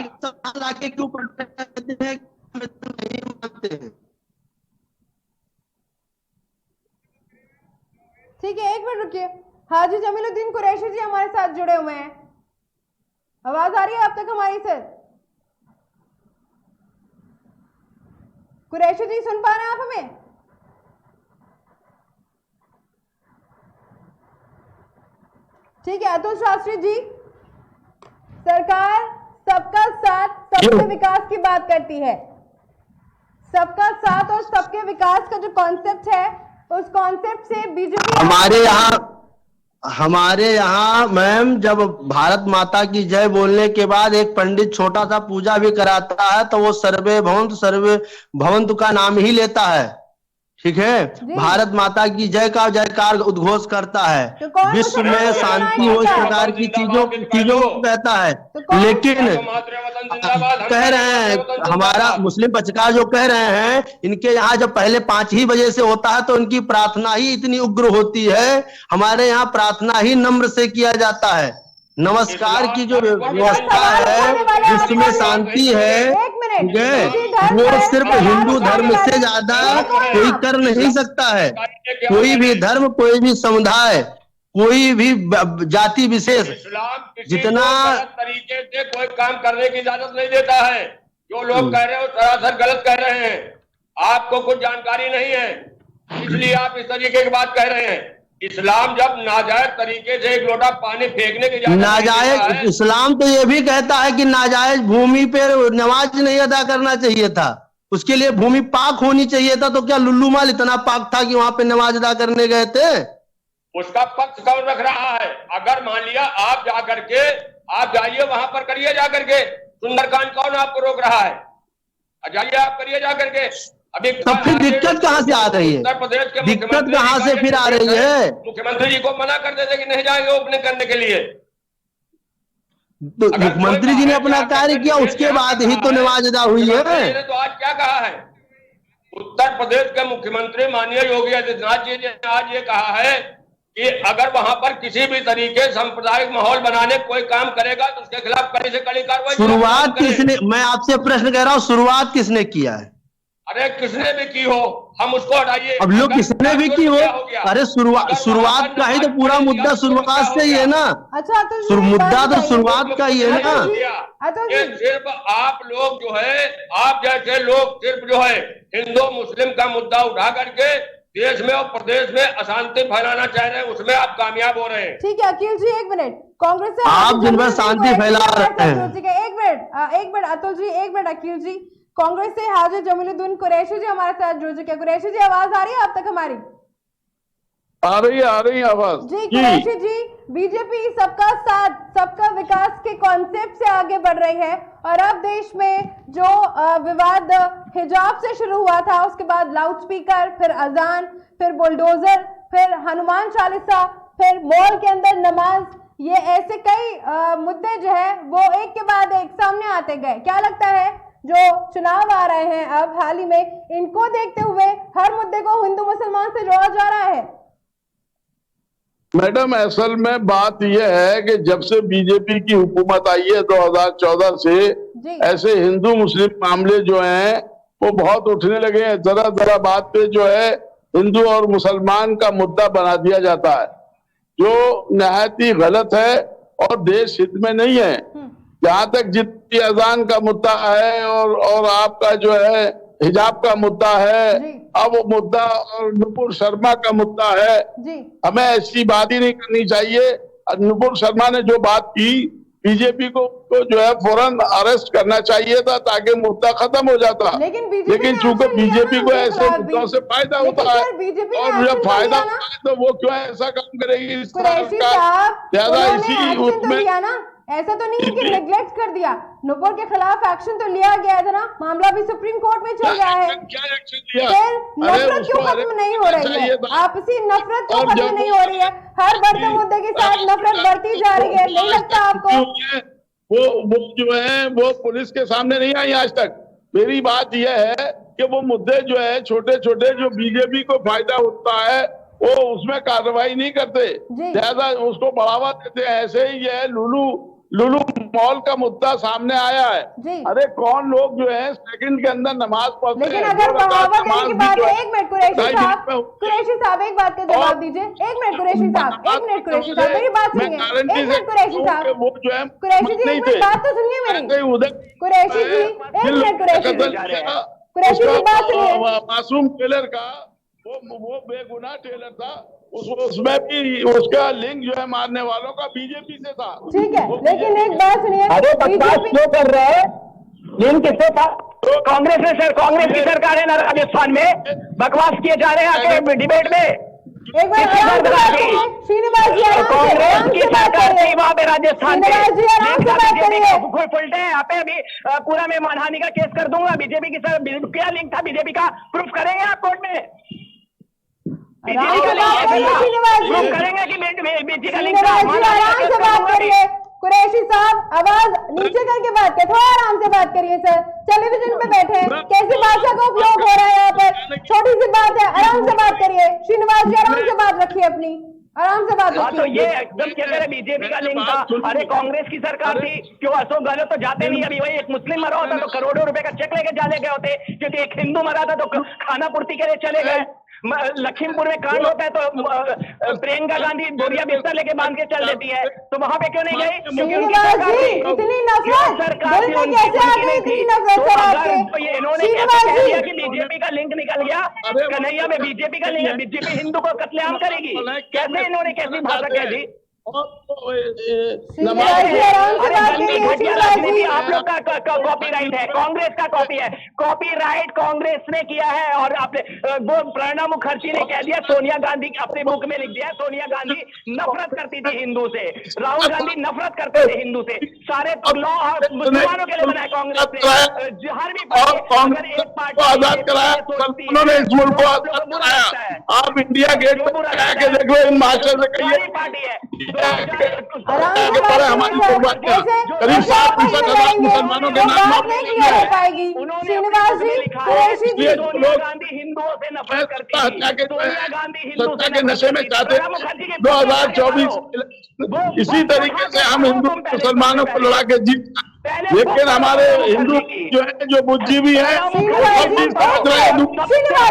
ठीक है एक मिनट रुकिए, हाजी जमीलुद्दीन कुरैशी जी हमारे साथ जुड़े हुए हैं। आवाज आ रही है अब तक हमारी सर? कुरैशी जी सुन पा रहे हैं आप हमें? ठीक है अतुल शास्त्री जी, सरकार सबका साथ सबके विकास की बात करती है, सबका साथ और सबके विकास का जो कॉन्सेप्ट है, उस कॉन्सेप्ट से बीजेपी हमारे यहाँ मैम, जब भारत माता की जय बोलने के बाद एक पंडित छोटा सा पूजा भी कराता है तो वो सर्वे भवन्तु का नाम ही लेता है, ठीक है। भारत माता की जय का जयकार उद्घोष करता है, तो विश्व में शांति हो, इस प्रकार की चीजों को कहता है। लेकिन कह रहे हैं, हमारा मुस्लिम पक्षकार जो कह रहे हैं, इनके यहाँ जब पहले 5 ही बजे से होता है तो इनकी प्रार्थना ही इतनी उग्र होती है। हमारे यहाँ प्रार्थना ही नम्र से किया जाता है। नमस्कार की जो व्यवस्था है, विश्व में शांति है, ठीक है, वो सिर्फ हिंदू धर्म से ज्यादा कोई कर नहीं सकता है। कोई भी धर्म, कोई भी समुदाय, कोई भी जाति विशेष जितना तरीके से कोई काम करने की इजाजत नहीं देता है। जो लोग कह रहे हैं वो सरासर गलत कह रहे हैं। आपको कुछ जानकारी नहीं है, इसलिए आप इस तरीके की बात कह रहे हैं। इस्लाम जब नाजायज तरीके से एक लोटा पानी फेंकने की नाजायज, इस्लाम तो ये भी कहता है कि नाजायज भूमि पे नमाज नहीं अदा करना चाहिए था, उसके लिए भूमि पाक होनी चाहिए था। तो क्या लुल्लू माल इतना पाक था कि वहां पे नमाज अदा करने गए थे? उसका पक्ष कौन रख रहा है? अगर मान लिया आप जाकर के, आप जाइए वहां पर करिए जाकर के, सुंदरकांड कौन आपको रोक रहा है? जाइए आप करिए जाकर के। अभी तो फिर दिक्कत कहाँ से आ रही है? उत्तर प्रदेश के दिक्कत कहाँ से फिर आ रही है? मुख्यमंत्री जी को मना कर देते कि नहीं जाएंगे ओपनिंग करने के लिए। तो मुख्यमंत्री जी ने अपना कार्य किया, उसके बाद ही तो नमाज अदा हुई है। तो आज क्या कहा है उत्तर प्रदेश के मुख्यमंत्री माननीय योगी आदित्यनाथ जी ने आज ये कहा है कि अगर वहां पर किसी भी तरीके सांप्रदायिक माहौल बनाने कोई काम करेगा तो उसके खिलाफ कड़ी से कड़ी कार्रवाई। शुरुआत किसने, मैं आपसे प्रश्न कह रहा हूँ, शुरुआत किसने किया है? अरे किसने भी की हो, हम उसको हटाइए। अब लोग किसने भी की हो, अरे शुरुआत का ही तो पूरा मुद्दा शुरुआत से ही है ना। अच्छा, तो मुद्दा तो शुरुआत का ही है ना। ये सिर्फ आप लोग जो है, आप जैसे लोग सिर्फ जो है हिंदू मुस्लिम का मुद्दा उठा करके देश में और प्रदेश में अशांति फैलाना चाह रहे हैं, उसमें आप कामयाब हो रहे हैं। ठीक है अखिल जी, एक मिनट। कांग्रेस से आप दिन भर शांति फैला रहे हैं। एक मिनट अतुल जी, एक मिनट अखिल जी। कांग्रेस से हाजी जमीलुद्दीन कुरैशी जी हमारे साथ जुड़ चुके हैं। कुरैशी जी, आवाज आ रही है आप तक हमारी? आ रही है आवाज जी। कुरैशी जी, बीजेपी सबका साथ सबका विकास के कॉन्सेप्ट से आगे बढ़ रही है और अब देश में जो विवाद हिजाब से शुरू हुआ था, उसके बाद लाउड स्पीकर, फिर अजान, फिर बुलडोजर, फिर हनुमान चालीसा, फिर मॉल के अंदर नमाज, ये ऐसे कई मुद्दे जो है वो एक के बाद एक सामने आते गए। क्या लगता है जो चुनाव आ रहे हैं अब हाल ही में, इनको देखते हुए हर मुद्दे को हिंदू मुसलमान से जोड़ा जा रहा है? मैडम, असल में बात यह है कि जब से बीजेपी की हुकूमत आई है 2014 से, ऐसे हिंदू मुस्लिम मामले जो हैं वो बहुत उठने लगे हैं। जरा जरा बात पे जो है हिंदू और मुसलमान का मुद्दा बना दिया जाता है, जो निहायत ही गलत है और देश हित में नहीं है। जहां तक जितनी अजान का मुद्दा है और आपका जो है हिजाब का मुद्दा है, अब वो मुद्दा और नुपुर शर्मा का मुद्दा है, हमें ऐसी बात ही नहीं करनी चाहिए। नुपुर शर्मा ने जो बात की, बीजेपी को जो है फौरन अरेस्ट करना चाहिए था ताकि मुद्दा खत्म हो जाता। लेकिन चूंकि बीजेपी को ऐसे मुद्दों से फायदा होता है और जब फायदा होता है तो वो क्यों ऐसा काम करेगी? इस ज्यादा इसी उसमें ऐसा तो नहीं है कि नेग्लेक्ट कर दिया, नुपुर के खिलाफ एक्शन तो लिया गया था ना, मामला भी सुप्रीम कोर्ट में चल गया है। फिर नफरत क्यों खत्म नहीं हो रही है? आपसी नफरत क्यों खत्म नहीं हो रही है? हर बढ़ते मुद्दे के साथ नफरत बढ़ती जा रही है, नहीं लगता आपको? वो जो है वो पुलिस के सामने नहीं आई आज तक। मेरी बात यह है कि वो मुद्दे जो है छोटे छोटे जो बीजेपी को फायदा होता है वो उसमें कार्रवाई नहीं करते, ज्यादा उसको बढ़ावा देते हैं। ऐसे ही ये लुलू मॉल का मुद्दा सामने आया है। अरे कौन लोग जो है सेकंड के अंदर नमाज पढ़ते हैं? लेकिन अगर बढ़ावा देने की बात है, एक मिनट कुरैशी साहब एक बात का जवाब दीजिए। एक मिनट कुरैशी साहब मेरी बात सुनिए। एक मिनट कुरैशी साहब, कुरैशी जी एक बात तो सुनिए मेरी। कुरैशी जी एक मिनट, कुरैशी जी बात सुनिए। मासूम टेलर का वो बेगुनाह टेलर था, उसमें भी उसका लिंक जो है मारने वालों का बीजेपी से था। ठीक है, लेकिन एक बात सुनिए, अरे बकवास क्यों कर रहे हैं? लिंक किससे था? कांग्रेस ने सर, कांग्रेस की सरकार है ना राजस्थान में, बकवास किए जा रहे हैं आके डिबेट में। एक बार आराम से बात करिए श्रीनिवास जी, कांग्रेस की सरकार थी वहाँ पे राजस्थान में। श्रीनिवास जी आराम से बात करिए। उल्टे हैं यहाँ पे, अभी पूरा मैं मानहानि का केस कर दूंगा। बीजेपी की सर क्या लिंक था बीजेपी का, प्रूफ करेंगे आप कोर्ट में? आराम से बात करिए श्रीनिवास जी। प्रूफ करेंगे कि बीजेपी का लिंक था? श्रीनिवास जी आराम से बात करिए। कुरैशी साहब आवाज नीचे करके बात करिए, थोड़ा आराम से बात करिए सर। टेलीविजन पे बैठे हैं, कैसी भाषा का उपयोग हो रहा है यहाँ पर? छोटी सी बात है, आराम से बात करिए श्रीनिवास जी, आराम से बात रखिए अपनी, आराम से बात हाँ, तो रखिए। ये एकदम कहते रहे बीजेपी का लिंक था। अरे कांग्रेस की सरकार थी, क्यों अशोक गहलोत तो जाते नहीं? अभी वही एक मुस्लिम मरा होता तो करोड़ों रुपए का चेक लेके चले गए होते, क्योंकि एक हिंदू मरा था तो खाना पूर्ति के लिए चले गए। लखीमपुर में कांड होता है तो प्रियंका गांधी बोरिया बिस्तर लेके बांध के चल देती है, तो वहां पे क्यों नहीं गई? क्योंकि उनकी सरकार थी। इतनी नफरत सरकार दिल में कैसे आ गई? इतनी नफरत सर आपके? इन्होंने कैसे कह दिया कि बीजेपी का लिंक निकल गया? कन्हैया में बीजेपी का लिंक है, बीजेपी हिंदू को कत्लेआम करेगी? कैसे इन्होंने कैसी भाषा कह दी? राजनीति आप लोग का कॉपीराइट है, कांग्रेस का कॉपी है, कॉपीराइट कांग्रेस ने किया है। और आपने वो प्रणब मुखर्जी ने कह दिया, सोनिया गांधी अपने बुक में लिख दिया, सोनिया गांधी नफरत करती थी हिंदू से, राहुल गांधी नफरत करते थे हिंदू से। सारे लॉ मुसलमानों के लिए बनाए कांग्रेस ने। हर भी पार्टी आजाद कराया उन्होंने, इस मुल्क को आजाद कराया। आप इंडिया गेट पर आके देख लो, इन मास्टर से कहिए पार्टी है। हमारी करीब 7 मुसलमानों के नाम पाएगी श्रीनिवास जी, कुरैशी जी। गांधी हिंदुओं से नफरत करती है, सत्ता के नशे में चाहते 2024 इसी तरीके से हम हिंदू मुसलमानों को लड़ा के जीत, लेकिन हमारे हिंदू जो है, जो बुद्धिजीवी है, श्रीनिवास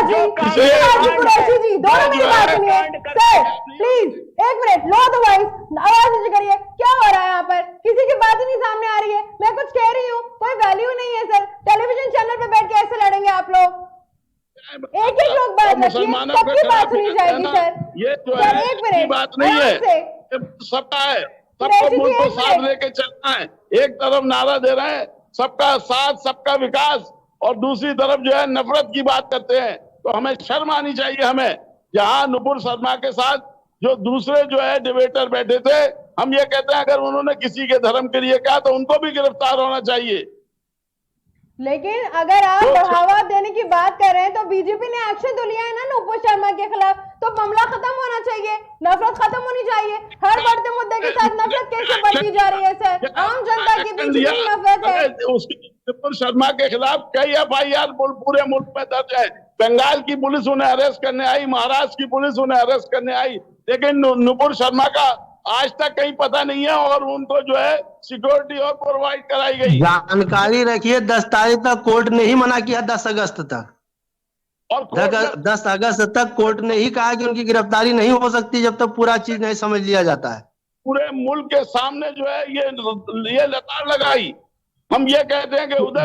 जी, कुरैशी जी, दोनों मेरी बात सुनिए सर, प्लीज एक मिनट, लो द वॉइस, आवाज नीचे करिए। क्या हो रहा है यहाँ पर? किसी की बात ही नहीं सामने आ रही है, मैं कुछ कह रही हूँ, कोई वैल्यू नहीं है सर। टेलीविजन चैनल पे बैठ के ऐसे लड़ेंगे आप लोग? एक एक लोग बात रखिए, सबकी बात सुनी जाएगी सर। ये जो सर है एक मिनट, बात नहीं है, सबका है, सबको मुल्क को साथ लेके चलना है। एक तरफ नारा दे रहे हैं सबका साथ सबका विकास, और दूसरी तरफ जो है नफरत की बात करते हैं, तो हमें शर्म आनी चाहिए। हमें जहां नुपुर शर्मा के साथ जो दूसरे जो है डिबेटर बैठे थे, हम ये कहते हैं अगर उन्होंने किसी के धर्म के लिए कहा तो उनको भी गिरफ्तार होना चाहिए। लेकिन अगर आप बढ़ावा देने की बात कर रहे हैं तो बीजेपी ने एक्शन तो लिया है ना नुपुर शर्मा के खिलाफ, तो मामला खत्म होना चाहिए, नफरत खत्म होनी चाहिए। हर बढ़ते मुद्दे के साथ नफरत कैसे बढ़ती जा रही है सर? आम जनता के बीच में नफरत है। नुपुर शर्मा के खिलाफ कई FIR पूरे मुल्क में दर्ज है। बंगाल की पुलिस उन्हें अरेस्ट करने आई, महाराष्ट्र की पुलिस उन्हें अरेस्ट करने आई, लेकिन नुपुर शर्मा का आज तक कहीं पता नहीं है, और उनको जो है सिक्योरिटी और प्रोवाइड कराई गई। जानकारी रखिए, 10 तारीख तक कोर्ट ने ही मना किया, 10 अगस्त तक, और 10 अगस्त तक कोर्ट ने ही कहा कि उनकी गिरफ्तारी नहीं हो सकती जब तक पूरा चीज नहीं समझ लिया जाता है। पूरे मुल्क के सामने जो है ये लताड़ लगाई। हम ये कहते हैं कि उदय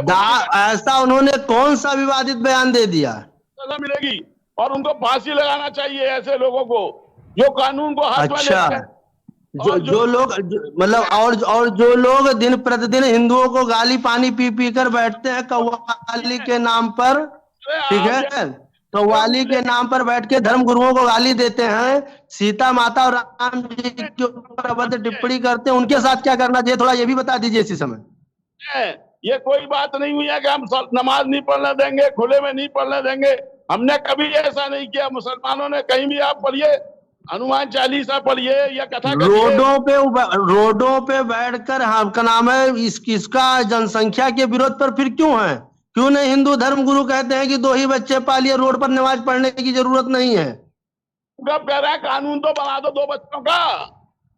ऐसा उन्होंने कौन सा विवादित बयान दे दिया? सजा मिलेगी और उनको फांसी लगाना चाहिए ऐसे लोगों को जो कानून को हाथ में लेते हैं। जो लोग मतलब और जो लोग दिन प्रतिदिन हिंदुओं को गाली पानी पी पी कर बैठते हैं कव्वाली के नाम पर, ठीक है, कव्वाली के नाम पर बैठ के धर्म गुरुओं को गाली देते हैं, सीता माता और राम जी के ऊपर अभद्र टिप्पणी करते हैं, उनके साथ क्या करना चाहिए थोड़ा ये भी बता दीजिए इसी समय। ये कोई बात नहीं हुई है कि हम नमाज नहीं पढ़ने देंगे, खुले में नहीं पढ़ने देंगे, हमने कभी ऐसा नहीं किया। मुसलमानों ने कहीं भी आप पढ़िए, हनुमान चालीसा पढ़िए या कथा रोडों पे बैठकर आपका नाम है इसका जनसंख्या के विरोध पर फिर क्यों है? क्यों नहीं हिंदू धर्म गुरु कहते हैं कि 2 ही बच्चे पालिए, रोड पर नमाज पढ़ने की जरूरत नहीं है? कब कह रहे हैं कानून तो बना दो 2 बच्चों का,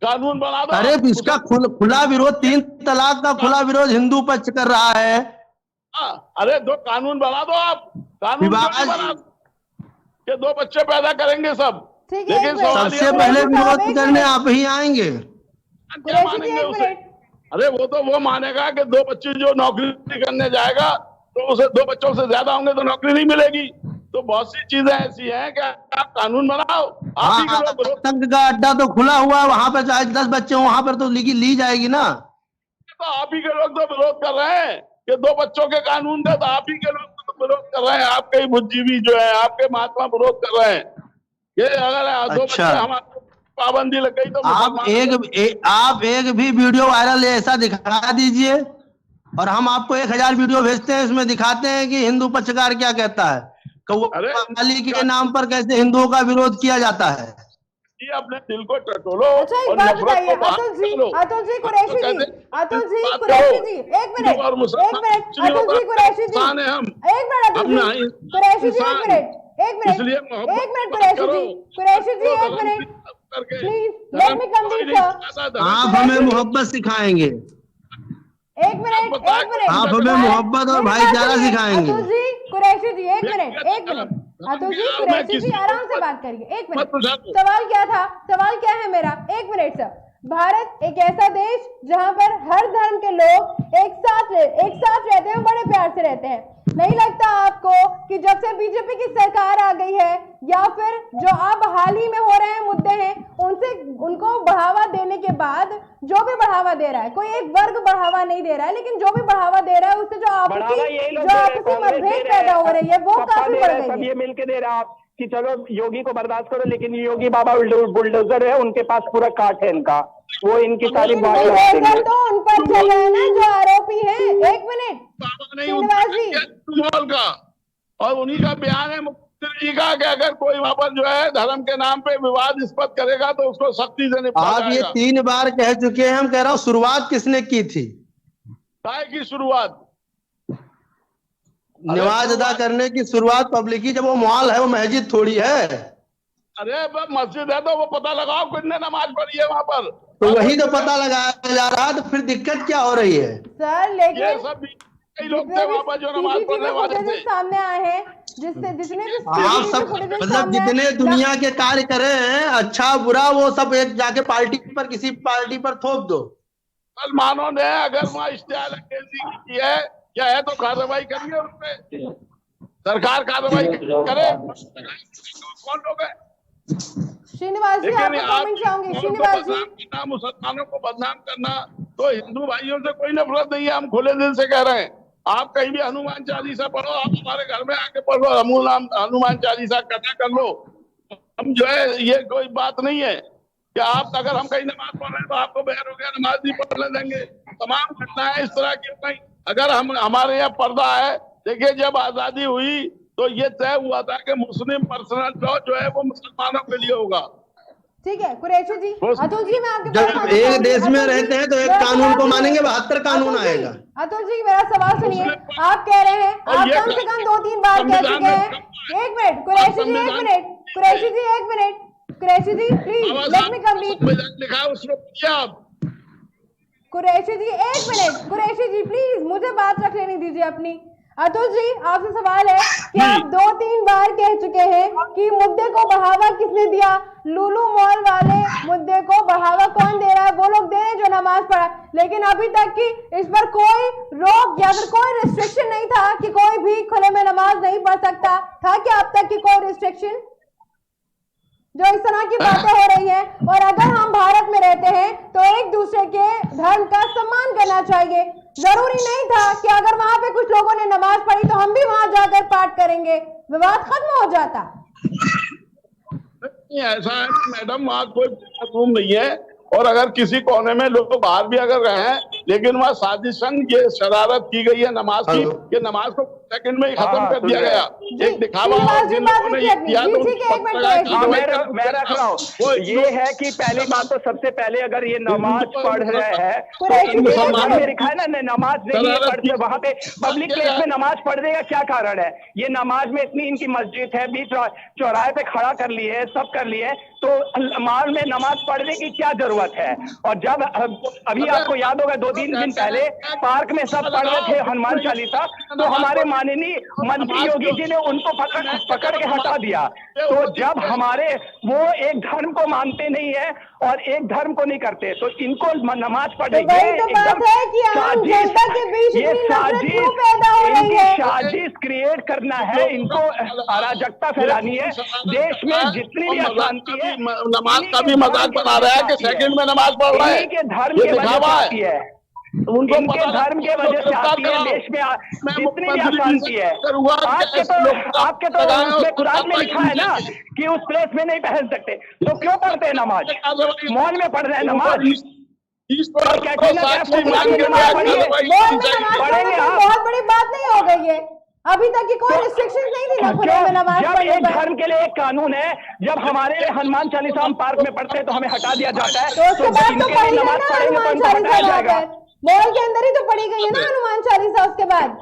कानून बना दो। अरे इसका खुला विरोध, 3 तलाक का खुला विरोध हिंदू पक्ष कर रहा है। अरे 2 कानून बना दो, आप कानून बना के 2 बच्चे पैदा करेंगे सब, लेकिन सबसे पहले विरोध करने आप ही आएंगे। क्या मानेंगे उसे? अरे वो मानेगा कि 2 बच्चे जो नौकरी करने जाएगा तो उसे 2 बच्चों से ज्यादा होंगे तो नौकरी नहीं मिलेगी। तो बहुत सी चीजें ऐसी हैं कि आप कानून बनाओ। आतंक का अड्डा तो खुला हुआ है, वहां पर चाहे 10 बच्चे हो वहां पर तो ली जाएगी ना। तो आप ही के लोग तो विरोध कर रहे हैं कि 2 बच्चों के कानून थे, तो आप ही के लोग विरोध कर रहे हैं, आपके ही बुद्धिजीवी जो है, आपके महात्मा विरोध कर रहे हैं। ये अगर 2 बच्चे हमारे पाबंदी लग गई तो आप एक भी वीडियो वायरल ऐसा दिखा दीजिए और हम आपको 1000 वीडियो भेजते हैं, इसमें दिखाते हैं कि हिंदू पक्षकार क्या कहता है, कव्वाली के नाम पर कैसे हिंदुओं का विरोध किया जाता है। ये अपने दिल को टटोलो। अच्छा एक बात बताइए अतुल जी कुरैशी जी, अतुल जी कुरैशी जी, एक मिनट अतुल जी कुरैशी जी, एक मिनट अतुल जी कुरैशी जी, एक मिनट कुरैशी जी, एक minute please let me complete sir. आप हमें मोहब्बत सिखाएंगे, एक मिनट आप हमें मोहब्बत और भाईचारा सिखाएंगे। अतुल जी कुरैशी जी, एक मिनट अतुल जी कुरैशी जी, आराम से बात करिए, एक मिनट। सवाल क्या था, सवाल क्या है मेरा, एक मिनट सर। भारत एक ऐसा देश जहां पर हर धर्म के लोग एक साथ रहते हैं, बड़े प्यार से रहते हैं। नहीं लगता आपको कि जब से बीजेपी की सरकार आ गई है या फिर जो अब हाल ही में हो रहे हैं मुद्दे हैं उनको बढ़ावा देने के बाद, जो भी बढ़ावा दे रहा है, कोई एक वर्ग बढ़ावा नहीं दे रहा है, लेकिन जो भी बढ़ावा दे रहा है उससे जो आपसी मतभेद पैदा हो रही है वो काफी बढ़ गई है। ये मिलके दे रहा है कि चलो योगी को बर्दाश्त करो, लेकिन योगी बाबा बुलडोजर है, उनके पास पूरा काट है इनका, वो इनकी सारी बुलडोजर तो उन पर चल रहा है ना जो आरोपी है। एक मिनट श्रीनिवास जी का और उन्हीं का बयान है मुख्यमंत्री जी का कि अगर कोई वहां पर जो है धर्म के नाम पे विवादास्पद करेगा तो उसको सख्ती से निपटा जाएगा। आप ये 3 बार कह चुके हैं, हम कह रहा हूँ शुरुआत किसने की थी? काय की शुरुआत? नमाज अदा करने की शुरुआत पब्लिक की, जब वो मॉल है, वो मस्जिद थोड़ी है। अरे मस्जिद है तो वो पता लगाओ कितने नमाज पढ़ी है वहां पर, तो वही तो पता लगाया जा रहा है, तो फिर दिक्कत क्या हो रही है सर? लेकिन ये सब कई लोग थे वहां पर जो नमाज पढ़ने वाले थे, सामने आए हैं जितने भी आप सब मतलब जितने दुनिया के कार्य करे हैं, अच्छा बुरा, वो सब एक जाके पार्टी पर, किसी पार्टी पर थोप दो। मुसलमानों ने अगर वहाँ इश्तिहार अंगेजी की है क्या है तो कार्रवाई करिए उस पे, सरकार कार्रवाई करे। कौन लोग है? श्रीनिवास जी आप कमेंट चाहूंगी। श्रीनिवास जी, मुसलमानों को बदनाम करना तो हिंदू भाइयों से कोई नफरत नहीं है, हम खुले दिल से कह रहे हैं। आप कहीं भी हनुमान चालीसा पढ़ो, आप हमारे घर में आके पढ़ो, हनुमान चालीसा कथा कर लो, हम जो है ये कोई बात नहीं है कि आप अगर हम कहीं नमाज पढ़ रहे हैं तो आपको बहर हो गया नमाज नहीं पढ़ने देंगे। तमाम घटनाएं इस तरह की हो गई। अगर हम हमारे यहाँ पर्दा है, देखिए जब आजादी हुई तो ये तय हुआ था कि मुस्लिम पर्सनल लॉ जो है वो मुसलमानों के लिए होगा। ठीक है कुरैशी जी, अतुल जी मैं आपके जब एक देश में रहते हैं तो एक कानून को मानेंगे, 72 कानून आएगा। अतुल जी मेरा सवाल सुनिए, आप कह रहे हैं, आप कम से कम 2-3 बार कह चुके हैं। एक मिनट कुरैशी जी, एक मिनट कुरैशी जी, एक minute Qureshi ji, please let me complete. लिखा है उसमें आप कुरैशी जी, एक मिनट कुरैशी जी, प्लीज मुझे बात रख लेने दीजिए अपनी। अतुल जी आपसे सवाल है कि आप 2-3 बार कह चुके हैं कि मुद्दे को बढ़ावा किसने दिया, लुलु मॉल वाले मुद्दे को बढ़ावा कौन दे रहा है? वो लोग दे रहे हैं जो नमाज पढ़ा, लेकिन अभी तक की इस पर कोई रोक या फिर कोई रिस्ट्रिक्शन नहीं था कि कोई भी खुले में नमाज नहीं पढ़ सकता था। क्या अब तक की कोई रिस्ट्रिक्शन? जो इस तरह की बातें हो रही हैं, और अगर हम भारत में रहते हैं तो एक दूसरे के धर्म का सम्मान करना चाहिए। जरूरी नहीं था कि अगर वहां पे कुछ लोगों ने नमाज पढ़ी तो हम भी वहां जाकर पाठ करेंगे, विवाद खत्म हो जाता। नहीं ऐसा है मैडम, वहाँ कोई रूम नहीं है, और अगर किसी कोने में लोग बाहर भी अगर रहे हैं, लेकिन वहाँ साजिशन ये शरारत की गई है नमाज की, कि नमाज को सेकंड में ही खत्म कर दिया गया, एक दिखावा जिन लोगों ने ये किया तो मैं रख रहा हूँ। ये है कि पहली बात तो सबसे पहले अगर ये नमाज पढ़ रहे हैं तो इनके लिखा है ना नमाज नहीं पढ़ते, वहां पे पब्लिक प्लेस में नमाज पढ़ने का क्या कारण है? ये नमाज में इतनी इनकी मस्जिद है, बीच चौराहे पे खड़ा कर लिए है, सब कर लिए, तो नमाज में नमाज पढ़ने की क्या जरूरत है? और जब अभी आपको याद होगा 2-3 दिन पहले पार्क में सब पढ़ रहे थे हनुमान चालीसा, तो हमारे माननीय मंत्री योगी जी ने उनको पकड़ के हटा दिया। तो जब हमारे वो एक धर्म को मानते नहीं है और एक धर्म को नहीं करते, तो इनको नमाज पढ़ेंगे साजिश क्रिएट करना है, इनको अराजकता फैलानी है देश में। जितनी भी अशांति है, नमाज का भी मजाक बना रहा है कि सेकंड में नमाज पढ़ रहा है, के धर्म के वजह से है। उनको इनके धर्म के वजह से आती है देश में जितनी भी अशांति है। आपके तो उसमें कुरान में लिखा है ना कि उस प्लेस में नहीं पहन सकते, तो क्यों पढ़ते हैं नमाज? मॉल में पढ़ रहे हैं नमाज। बहुत बड़ी बात नहीं हो गई है, अभी तक की कोई रिस्ट्रिक्शन नहीं थी नखुरे में नमाज जब पढ़ने एक पर। धर्म के लिए एक कानून है, जब हमारे हनुमान चालीसा हम पार्क में पढ़ते हैं तो हमें हटा दिया जाता है, तो उसके बाद तो पढ़ी गई नमाज ना पढ़ेंगे तो हनुमान इनको हटाया चालीसा जाएगा। मॉल के अंदर ही तो पढ़ी गई है ना हनुमान चालीसा, उसके बाद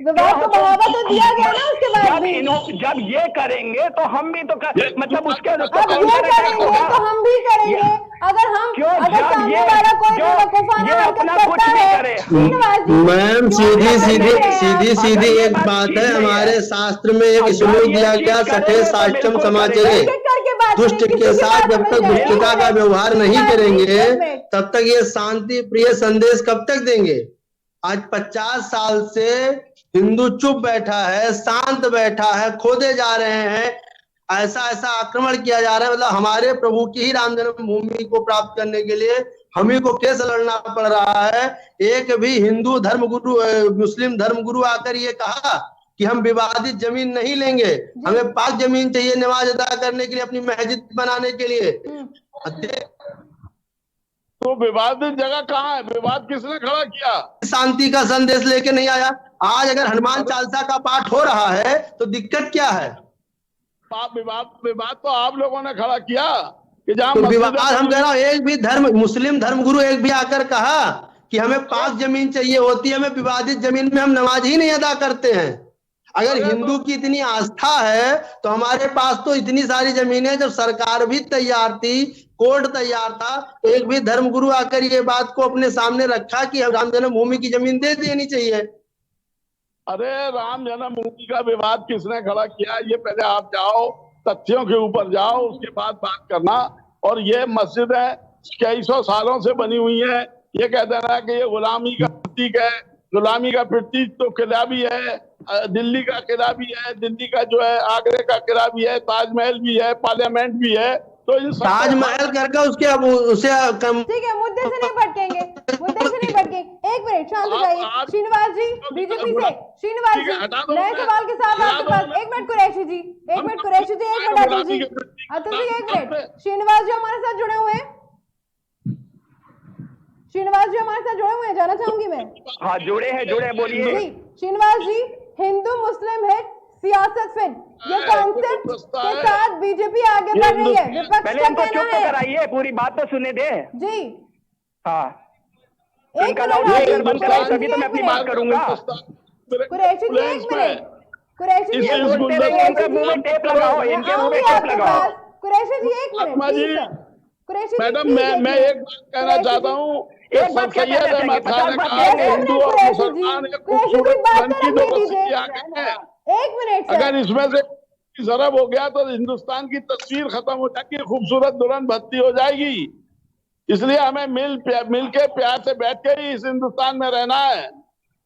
विवाह को बढ़ावा तो दिया गया ना उसके बाद भी। जब ये करेंगे तो हम भी तो मतलब उसके अब ये करेंगे तो हम भी करेंगे। अगर सामने वाला कोई बेवकूफाना हरकत करता है। मैम सीधी सीधी एक बात है, हमारे शास्त्र में एक श्लोक दिया गया, सठे साष्टम समाचरे, दुष्ट के साथ जब तक दुष्टता का व्यवहार नहीं करेंगे तब तक ये शांति प्रिय संदेश कब तक देंगे? आज 50 साल से हिंदू चुप बैठा है, शांत बैठा है, खोदे जा रहे हैं, ऐसा आक्रमण किया जा रहा है। मतलब हमारे प्रभु की ही राम जन्मभूमि को प्राप्त करने के लिए हम ही को केस लड़ना पड़ रहा है। एक भी हिंदू धर्मगुरु मुस्लिम धर्मगुरु आकर ये कहा कि हम विवादित जमीन नहीं लेंगे, हमें पाक जमीन चाहिए नमाज अदा करने के लिए, अपनी मस्जिद बनाने के लिए। तो विवादित जगह कहाँ है? विवाद किसने खड़ा किया? शांति का संदेश लेके नहीं आया। आज अगर हनुमान चालीसा का पाठ हो रहा है तो दिक्कत क्या है? विवाद तो आप लोगों ने खड़ा किया कि जहाँ तो विवाद, हम कह रहा हूँ एक भी मुस्लिम धर्मगुरु एक भी आकर कहा कि हमें पाक जमीन चाहिए होती है, हमें विवादित जमीन में हम नमाज ही नहीं अदा करते हैं। अगर हिंदू की इतनी आस्था है तो हमारे पास तो इतनी सारी जमीनें, जब सरकार भी तैयार थी, कोर्ट तैयार था, तो एक भी धर्मगुरु आकर ये बात को अपने सामने रखा कि राम जन्मभूमि की जमीन दे देनी चाहिए। अरे राम जन्मभूमि का विवाद किसने खड़ा किया? ये पहले आप जाओ, तथ्यों के ऊपर जाओ, उसके बाद बात करना। और ये मस्जिद है कई सौ सालों से बनी हुई है, ये कह देना कि ये गुलामी का प्रतीक है, गुलामी का प्रतीक तो किला भी है, दिल्ली का किला भी है, दिल्ली का जो है आगरे का किला भी है, ताजमहल भी है, पार्लियामेंट भी है। तो इन ताजमहल करके उसे ठीक है, मुद्दे से नहीं भटकेंगे, एक मिनट शांत हो जाइए। श्रीनिवास जी बीजेपी से, श्रीनिवास जी नए सवाल के साथ आपके पास। एक मिनट कुरैशी जी, एक मिनट अतुल जी, एक मिनट। श्रीनिवास जी हमारे साथ जुड़े हुए हैं, जाना चाहूंगी मैं। हाँ जुड़े हैं, बोलिए जी। श्रीनिवास जी, हिंदू मुस्लिम है सियासत फिट, ये कॉन्सेप्ट के साथ बीजेपी आगे बढ़ रही है, विपक्ष पहले का इनको कहना चुप है। कराइए, पूरी बात तो सुनने दे जी। हाँ एक मिनट तभी तो मैं अपनी बात करूंगा। कुरैशी जी एक मिनट, कुरैशी जी बोलते रहिए, इनके मुंह में टेप लगाओ, इनके मुंह में टेप लगाओ। कुरैशी जी एक मिनट, मैडम मैं एक बात कहना चाहता हूँ, एक बात सैयद अहमद खान ने कहा कि हिंदू और मुसलमान एक खूबसूरत रंग की दो बस्तियां हैं। एक मिनट अगर इसमें से जरब हो गया तो हिंदुस्तान की तस्वीर खत्म हो जाएगी, खूबसूरत दुल्हन भत्ती हो जाएगी। इसलिए हमें मिल के प्यार से बैठ के ही इस हिंदुस्तान में रहना है।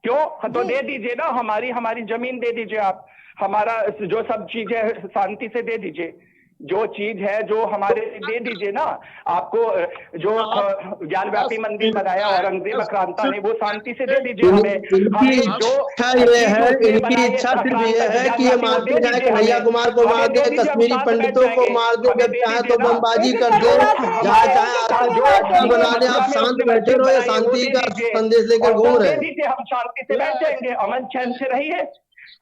क्यों? तो दे दीजिए ना, हमारी जमीन दे दीजिए, आप हमारा जो सब चीज है शांति से दे दीजिए, जो चीज है जो हमारे दे दीजिए ना। आपको जो ज्ञानव्यापी मंदिर बनाया औरंगजेब आक्रांता ने, वो शांति से दे दीजिए हमें। इनकी इच्छा सिर्फ ये है कि ये मारते जाए, कन्हैया कुमार को मार दे, कश्मीरी पंडितों को मार दे, जब चाहे तो बमबाजी कर दे, जहाँ चाहे बना दे। आप शांत बैठे रहो, ये शांति का संदेश लेकर घूम रहे हैं। हम शांति से बैठ जाएंगे, अमन चैन से रहिए।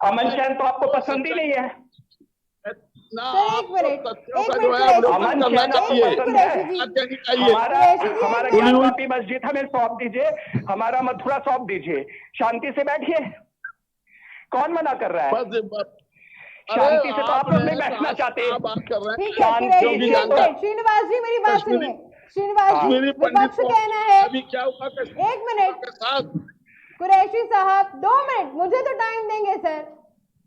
अमन चैन तो आपको पसंद ही नहीं है। एक मिनट, हमारा ज्ञानवापी मस्जिद हमें सौंप दीजिए, हमारा मथुरा सौंप दीजिए, शांति से बैठिए। कौन मना कर रहा है? शांति से तो आप लोग नहीं बैठना चाहते। श्रीनिवास जी मेरी बात सुनिए, श्रीनिवास जी विपक्ष कहना है। अभी क्या हुआ? एक मिनट कुरैशी साहब, 2 मिनट मुझे तो टाइम देंगे सर,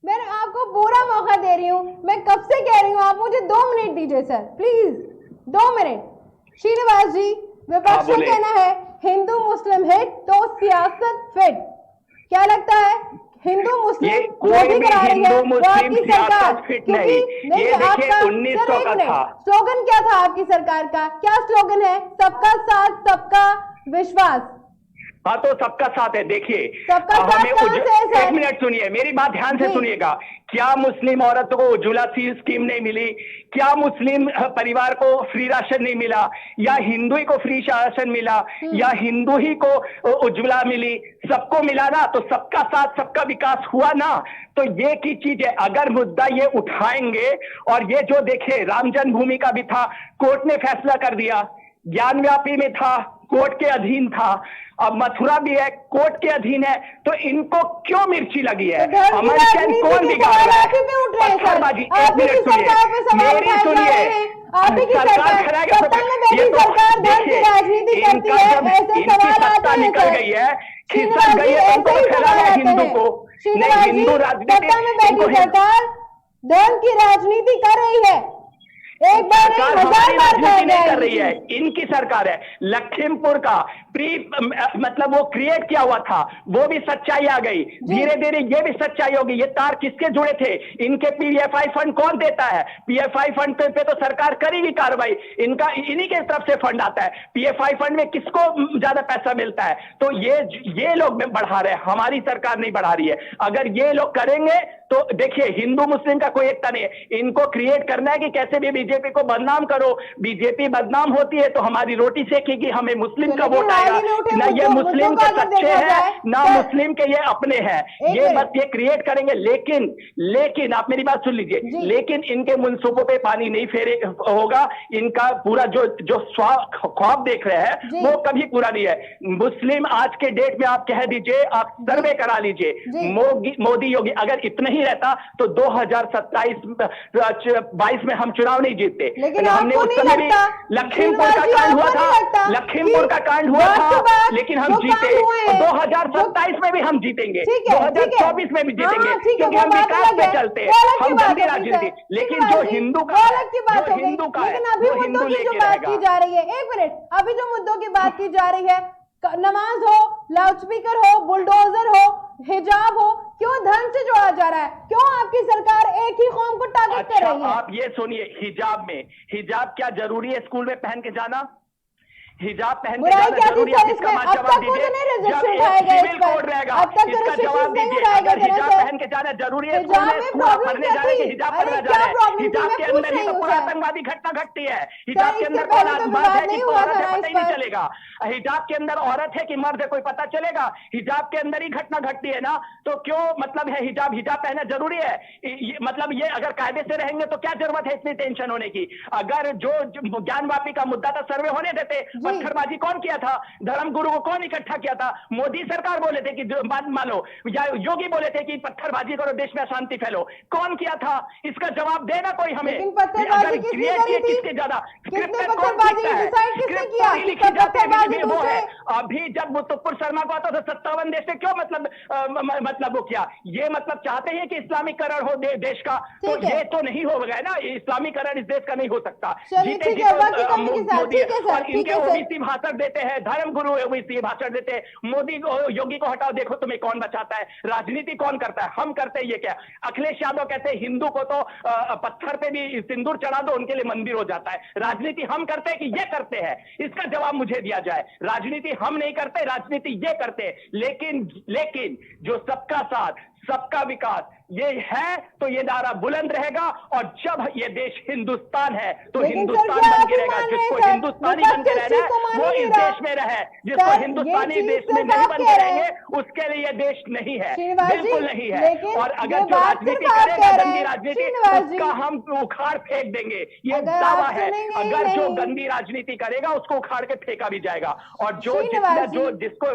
मैं आपको पूरा मौका दे रही हूँ, मैं कब से कह रही हूँ, आप मुझे 2 मिनट दीजिए सर, प्लीज 2 मिनट। श्रीनिवास जी विपक्ष का कहना है हिंदू मुस्लिम है तो सियासत फिट, क्या लगता है हिंदू मुस्लिम जो भी करा रही है वो आपकी सरकार? नहीं आपका 1900 का था स्लोगन, क्या था आपकी सरकार का? क्या स्लोगन है? सबका साथ सबका विश्वास। हाँ तो सबका साथ है। देखिए सबका साथ हमें कहाँ से है, सर? एक मिनट सुनिए, मेरी बात ध्यान से सुनिएगा। क्या मुस्लिम औरत को उज्ज्वला स्कीम नहीं मिली? क्या मुस्लिम परिवार को फ्री राशन नहीं मिला? या हिंदू ही को फ्री राशन मिला? या हिंदू ही को उज्ज्वला मिली? सबको मिला ना, तो सबका साथ सबका विकास हुआ ना। तो ये की चीज है, अगर मुद्दा ये उठाएंगे, और ये जो देखे राम जन्मभूमि का भी था, कोर्ट ने फैसला कर दिया, ज्ञानव्यापी में था, कोर्ट के अधीन था, अब मथुरा भी है, कोर्ट के अधीन है, तो इनको क्यों मिर्ची लगी है? अमर चैन कौन बिगाड़ रहा है? पत्थरबाजी, एक मिनट सुनिए, मेरी सुनिए, आप ही की सरकार, सत्ता में बैठी सरकार धर्म की राजनीति करती है, ऐसे सवाल आते हैं निकल गई है, खिसक गई है, तुमको फैलाना है हिंदू को, नहीं हिंदू राजनीति। सत्ता में बैठी सरकार धर्म की राजनीति कर रही है, एक बार नहीं 1000 बार नहीं कर रही है, इनकी सरकार है। लखीमपुर का मतलब वो क्रिएट किया हुआ था, वो भी सच्चाई आ गई, धीरे धीरे ये भी सच्चाई होगी। ये तार किसके जुड़े थे? इनके पीएफआई फंड कौन देता है? पीएफआई फंड पे तो सरकार करेगी कार्रवाई, इनका इन्हीं के तरफ से फंड आता है। पीएफआई फंड में किसको ज्यादा पैसा मिलता है? तो ये लोग बढ़ा रहे हैं, हमारी सरकार नहीं बढ़ा रही है। अगर ये लोग करेंगे तो देखिए, हिंदू मुस्लिम का कोई एकता नहीं है, इनको क्रिएट करना है कि कैसे भी बीजेपी को बदनाम करो। बीजेपी बदनाम होती है तो हमारी रोटी सेकेगी, हमें मुस्लिम का वोट आएगा। ना ये मुस्लिम के सच्चे हैं, ना मुस्लिम के ये अपने हैं, ये बस ये क्रिएट करेंगे। लेकिन आप मेरी बात सुन लीजिए, लेकिन इनके मुंसूबों पे पानी नहीं फेरे होगा। इनका पूरा जो ख्वाब देख रहे हैं वो कभी पूरा नहीं है। मुस्लिम आज के डेट में आप कह दीजिए, आप सर्वे करा लीजिए, मोदी योगी अगर इतना ही रहता तो 2027-22 में हम चुनाव नहीं जीतते। लेकिन हमने उस समय भी लखीमपुर का कांड हुआ था, लखीमपुर का कांड हुआ था, लेकिन हम जीते। 2027 में भी हम जीतेंगे, 2024 में भी जीतेंगे, क्योंकि हम विकास पे चलते हैं, हम गंदी राजनीति। लेकिन जो हिंदू का अलग की बात हो गई, लेकिन अभी मुद्दों की जो बात की जा रही है, एक मिनट, अभी जो मुद्दों की बात की जा रही है, नमाज हो, लाउडस्पीकर हो, बुलडोजर हो, हिजाब हो, क्यों धर्म से जोड़ा जा रहा है? क्यों आपकी सरकार एक ही कौम को टारगेट कर रही है? आप ये सुनिए, हिजाब क्या जरूरी है स्कूल में पहन के जाना? हिजाब पहन के जाना जरूरी है? इसका जवाब दीजिए। जब सिविल कोड रहेगा इसका जवाब दीजिए। अगर हिजाब पहन के जाना जरूरी है स्कूल में पढ़ने जाने के, हिजाब पहनना जा रहा है, हिजाब के अंदर ही तो पूरा आतंकवादी घटना घटती है। हिजाब के अंदर कौन बात है कि औरत है पता ही नहीं चलेगा? हिजाब के अंदर औरत है कि मर्द है कोई पता चलेगा? हिजाब के अंदर ही घटना घटती है ना, तो क्यों मतलब है हिजाब पहनना जरूरी है? मतलब ये अगर कायदे से रहेंगे तो क्या जरूरत है इतनी टेंशन होने की? अगर जो ज्ञानवापी का मुद्दा था, सर्वे होने देते। पत्थरबाजी कौन किया था? धर्मगुरु को कौन इकट्ठा किया था? मोदी सरकार बोले थे कि मान लो, या योगी बोले थे कि पत्थरबाजी करो, देश में शांति फैलो। कौन किया था? इसका जवाब देना कोई हमें। अगर क्रिएट किए किसके ज्यादा? वो है अभी जब मुस्तफर शर्मा को आता था 57 देश से, क्यों मतलब वो क्या? ये मतलब चाहते हैं कि इस्लामीकरण हो देश का, तो ये तो नहीं होगा ना, इस्लामीकरण इस देश का नहीं हो सकता। जीते इनके ओबीसी भाषण देते हैं, धर्मगुरु ओबीसी भाषण देते हैं। मोदी योगी को हटाओ, देखो तुम्हें कौन बचाता है। राजनीति कौन करता है? हम करते हैं। ये क्या? अखिलेश यादव कहते हैं हिंदू को तो पत्थर पे भी सिंदूर चढ़ा दो, उनके लिए मंदिर हो जाता है। राजनीति हम करते हैं कि ये करते हैं? इसका जवाब मुझे दिया जाए। राजनीति हम नहीं करते, राजनीति ये करते हैं। लेकिन जो सबका साथ सबका विकास ये है तो ये नारा बुलंद रहेगा, और जब ये देश हिंदुस्तान है तो हिंदुस्तान बन के रहेगा। जिसको हिंदुस्तानी बन के रहना है वो इस देश में रहे, जिसको हिंदुस्तानी देश में नहीं बन के रहेंगे उसके लिए देश नहीं है, बिल्कुल नहीं है। और अगर जो राजनीति करेगा गंदी राजनीति, उसका हम उखाड़ फेंक देंगे, ये दावा है। अगर जो गंदी राजनीति करेगा उसको उखाड़ के फेंका भी जाएगा। और जिसको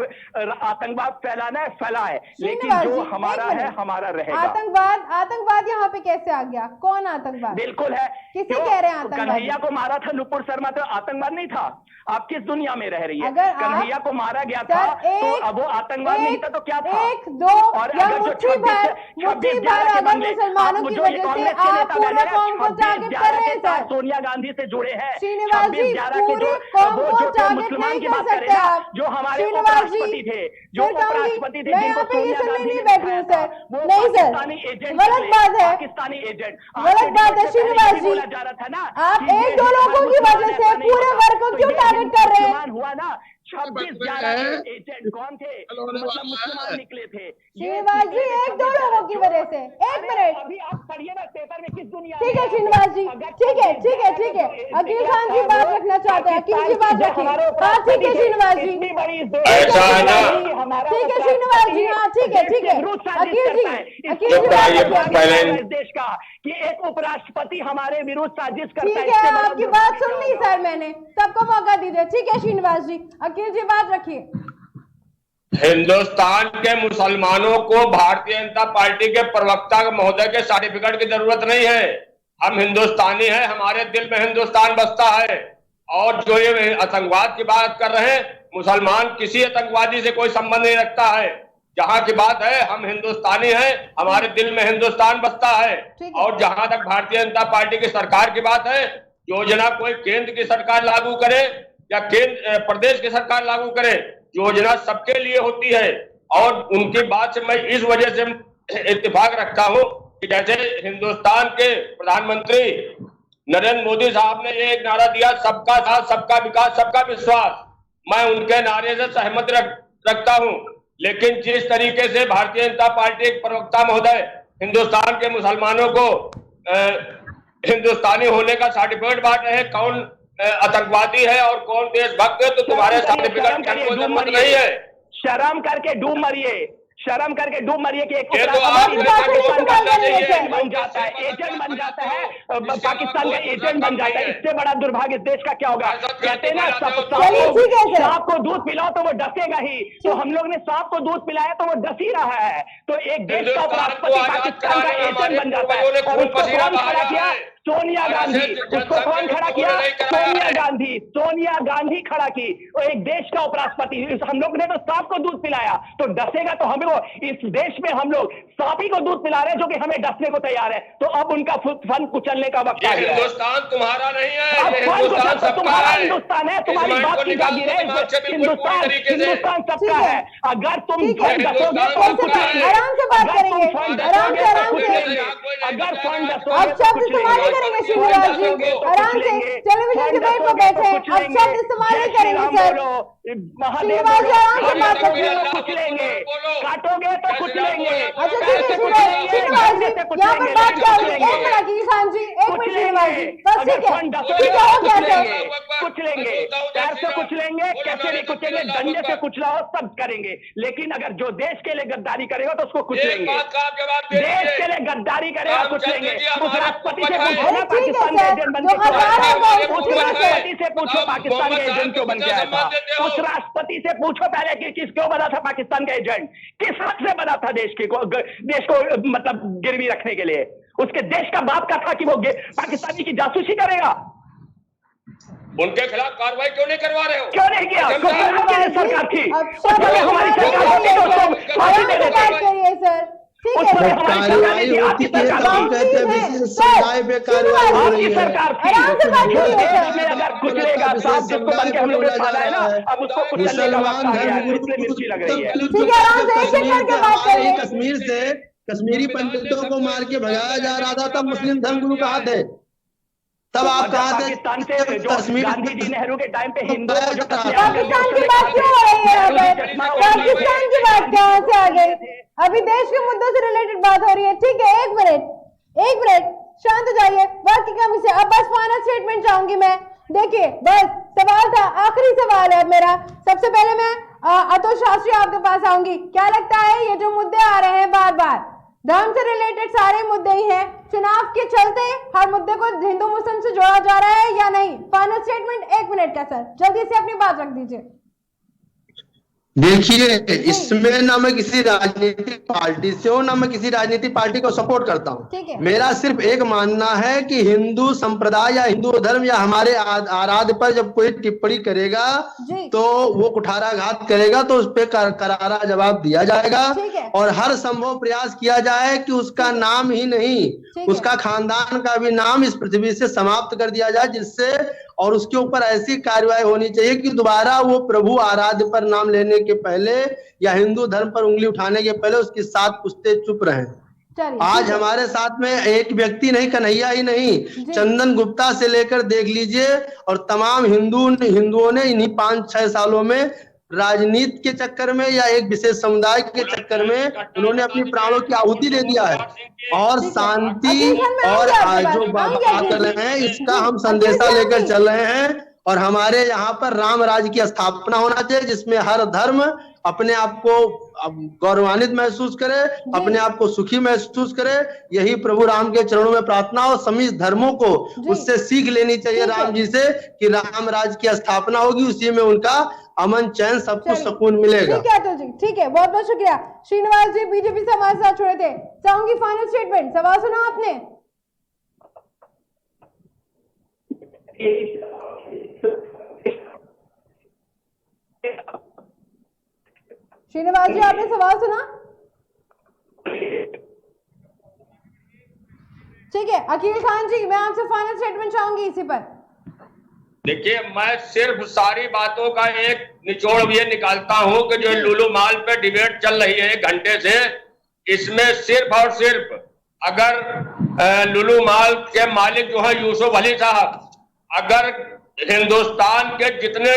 आतंकवाद फैलाना है फैलाए, लेकिन जो हमारा है हमारा रहेगा। आतंकवाद यहाँ पे कैसे आ गया? कौन आतंकवाद? बिल्कुल है। किसे कह रहे हैं आतंकवाद? कन्हैया को मारा था नुपुर शर्मा, तो आतंकवाद नहीं था? आप किस दुनिया में रह रही है? कन्हैया को मारा गया था तो अब वो आतंकवाद नहीं था तो क्या था? और अगर जो 26/11 के मामले, जो कांग्रेस के नेता बने हैं 26/11 के साथ सोनिया गांधी से जुड़े हैं, 26/11 के जो मुसलमान की बात करें ना, जो हमारे उपराष्ट्रपति थे, जिनको सोनिया गांधी ने बैठाया था, वो पाकिस्तानी एजेंट, पाकिस्तानी एजेंट, गलत बात है श्रीनिवास जी। बोला जा रहा था ना, आप एक दो लोगों की वजह से पूरे वर्ग को क्यों टारगेट कर रहे हैं? हुआ ना बन रहे हैं, एजेंट कौन थे? मतलब मुसलमान निकले थे। श्रीनिवास जी, एक दो लोगों की वजह से। एक मिनट, अभी आप पढ़िए ना पेपर में, किस दुनिया ठीक है श्रीनिवास जी, ठीक है ठीक है ठीक है। अकील खान जी बात रखना चाहते हैं, अकील जी बात रखिए। हाँ ठीक है श्रीनिवास जी, ऐसा है ना, ठीक है श्रीनिवास जी, हाँ ठीक है ठीक है। अकील जी बात रखिए। इस देश का कि एक उपराष्ट्रपति हमारे विरुद्ध साजिश करता है। ठीक है, आपकी बात सुन ली सर मैंने, सबको मौका दीजिए। ठीक है श्रीनिवास जी, अकील जी बात रखिए। हिंदुस्तान के मुसलमानों को भारतीय जनता पार्टी के प्रवक्ता महोदय के सर्टिफिकेट की जरूरत नहीं है। हम हिंदुस्तानी हैं, हमारे दिल में हिंदुस्तान बसता है। और जो ये आतंकवाद की बात कर रहे हैं, मुसलमान किसी आतंकवादी से कोई संबंध नहीं रखता है। जहां की बात है, हम हिंदुस्तानी हैं, हमारे दिल में हिंदुस्तान बसता है। और जहां तक भारतीय जनता पार्टी की सरकार की बात है, योजना कोई केंद्र की सरकार लागू करे या केंद्र प्रदेश की सरकार लागू करे, योजना सबके लिए होती है। और उनकी बात से मैं इस वजह से इत्तेफाक रखता हूं कि जैसे हिंदुस्तान के प्रधानमंत्री नरेंद्र मोदी साहब ने एक नारा दिया, सबका साथ, सबका विकास, सबका विश्वास। मैं उनके नारे से सहमत रखता हूं। लेकिन जिस तरीके से भारतीय जनता पार्टी के प्रवक्ता महोदय हिंदुस्तान के मुसलमानों को हिंदुस्तानी होने का सर्टिफिकेट बांट रहे हैं, कौन आतंकवादी है और कौन देशभक्त है, तो तुम्हारे सर्टिफिकेट की कोई जरूरत नहीं है। शर्म करके डूब मरिए, शर्म करके डूब मरिए कि एक एजेंट बन जाता है, एजेंट बन जाता है, पाकिस्तान का एजेंट बन जाता है। इससे बड़ा दुर्भाग्य इस देश का क्या होगा? कहते हैं ना, सांप को दूध पिलाओ तो वो डसेगा ही। तो हम लोग ने सांप को दूध पिलाया तो वो डस ही रहा है। तो एक देश का उपराष्ट्रपति पाकिस्तान का एजेंट बन जाता है। और उसको कौन खड़ा किया? सोनिया गांधी। उसको कौन खड़ा किया? सोनिया गांधी। सोनिया गांधी खड़ा की। वो एक देश का उपराष्ट्रपति। हम लोग ने तो सांप को दूध पिलाया, तो डसेगा तो हमें, इस देश में हम लोग सांप ही को दूध पिला रहे हैं जो कि हमें डसने को तैयार है। तो अब उनका फन कुचलने का वक्त आ गया है। हिंदुस्तान तुम्हारा नहीं है, हिंदुस्तान तुम्हारा हिंदुस्तान है, तुम्हारी बात की जागीर है। हिंदुस्तान सबका है। अगर तुम फंड डसोगे तो कुछ आराम से बात करेंगे, आराम से आराम से। अगर फंड अब शब्द इस्तेमाल नहीं करेंगे श्रीनिवास जी, आराम से टेलीविजन के बेड पर बैठे। अब शब्द इस्तेमाल नहीं करेंगे सर। श्रीनिवास जी आराम से बात करेंगे। कुछ लेंगे, काटोगे तो कुछ लेंगे। अच्छा ठीक है श्रीनिवास जी, यहाँ पर बात क्या होगी? एक मिनट अकील खान जी, एक मिनट श्रीनिवास जी, बस ठीक है हो गया सर। कुछ लेंगे, पैर से कुछ लेंगे, कैसे नहीं कुचलेंगे, डंडे से कुचलाओ, सब करेंगे। लेकिन अगर जो देश के लिए गद्दारी करेगा तो उसको कुछ लेंगे। देश के लिए गद्दारी करेगा कुछ लेंगे। उस राष्ट्रपति से पूछो ना, पाकिस्तान का एजेंट बन के उस राष्ट्रपति से पूछो पाकिस्तान का एजेंट क्यों बन गया था। उस राष्ट्रपति से पूछो पहले कि किस क्यों बना था पाकिस्तान का एजेंट, किस हक से बना था देश को मतलब गिरवी रखने के लिए। उसके देश का बाप का था कि वो पाकिस्तानी की जासूसी करेगा। उनके खिलाफ कार्रवाई क्यों नहीं करवा रहे हो? क्यों नहीं किया? सरकार थी, हमारी सरकार कार्रवाई होती है तो हम कहते हैं समुदाय पे कार्रवाई हो रही है। अगर कुचलेगा सांप जिसको बन के हम लोग ने खाना है ना, अब उसको कुचलने का वक्त आ गया है, इसलिए मिर्ची लग रही है। कश्मीर से कश्मीरी पंडितों को मार के भगाया जा रहा था, तब मुस्लिम धर्मगुरु कहाँ थे? तब आप कहाँ थे? पाकिस्तान से जो गांधी जी नेहरू के टाइम पे हिंदू को जो पाकिस्तान की बात क्यों हो रही है यहाँ पर? पाकिस्तान की बात कहाँ से आ गई? अभी देश के मुद्दों से रिलेटेड बात हो रही है। ठीक है, एक मिनट शांत हो जाइए। बात की कमी से अब बस फाइनल स्टेटमेंट चाहूंगी मैं। देखिए बस सवाल था, आखिरी सवाल है मेरा। सबसे पहले मैं अतुल शास्त्री आपके पास आऊंगी। क्या लगता है ये जो मुद्दे आ रहे हैं बार बार, धर्म से रिलेटेड सारे मुद्दे ही हैं, चुनाव के चलते हर मुद्दे को हिंदू मुस्लिम से जोड़ा जा रहा है या नहीं? फाइनल स्टेटमेंट 1 मिनट का सर, जल्दी से अपनी बात रख दीजिए। देखिए, इसमें ना मैं किसी राजनीतिक पार्टी से हूं, ना मैं किसी राजनीतिक पार्टी को सपोर्ट करता हूं। मेरा सिर्फ एक मानना है कि हिंदू संप्रदाय या हिंदू धर्म या हमारे आराध्य पर जब कोई टिप्पणी करेगा तो वो कुठाराघात करेगा, तो उस पर करारा जवाब दिया जाएगा और हर संभव प्रयास किया जाए कि उसका नाम ही नहीं, उसका खानदान का भी नाम इस पृथ्वी से समाप्त कर दिया जाए, जिससे और उसके ऊपर ऐसी कार्रवाई होनी चाहिए कि दोबारा वो प्रभु आराध्य पर नाम लेने के पहले या हिंदू धर्म पर उंगली उठाने के पहले उसकी 7 पुश्ते चुप रहें। आज हमारे साथ में एक व्यक्ति नहीं, कन्हैया ही नहीं, चंदन गुप्ता से लेकर देख लीजिए, और तमाम हिंदुओं ने इन्हीं 5-6 सालों में राजनीति के चक्कर में या एक विशेष समुदाय के चक्कर में उन्होंने अपनी प्राणों की आहुति दे दिया है। और शांति और जो बात कर रहे हैं, इसका हम संदेशा लेकर चल रहे हैं। और हमारे यहाँ पर राम राज्य की स्थापना होना चाहिए, जिसमें हर धर्म अपने आप को गौरवान्वित महसूस करे, अपने आप को सुखी महसूस करे। यही प्रभु राम के चरणों में प्रार्थना, और सभी धर्मों को उससे सीख लेनी चाहिए राम जी से, कि राम राज्य की स्थापना होगी, उसी में उनका अमन चैन सब कुछ सुकून मिलेगा। ठीक है, तो जी ठीक है, बहुत बहुत शुक्रिया। श्रीनिवास जी बीजेपी से हमारे साथ जुड़े थे। चाहूंगी फाइनल स्टेटमेंट। सवाल सुना आपने? श्रीनिवास जी आपने सवाल सुना? ठीक है, अकील खान जी मैं आपसे फाइनल स्टेटमेंट चाहूंगी इसी पर। देखिए, मैं सिर्फ सारी बातों का एक निचोड़ ये निकालता हूं कि जो लुलु माल पे डिबेट चल रही है 1 घंटे से, इसमें सिर्फ और सिर्फ अगर लुलु माल के मालिक जो है यूसुफ अली साहब, अगर हिंदुस्तान के जितने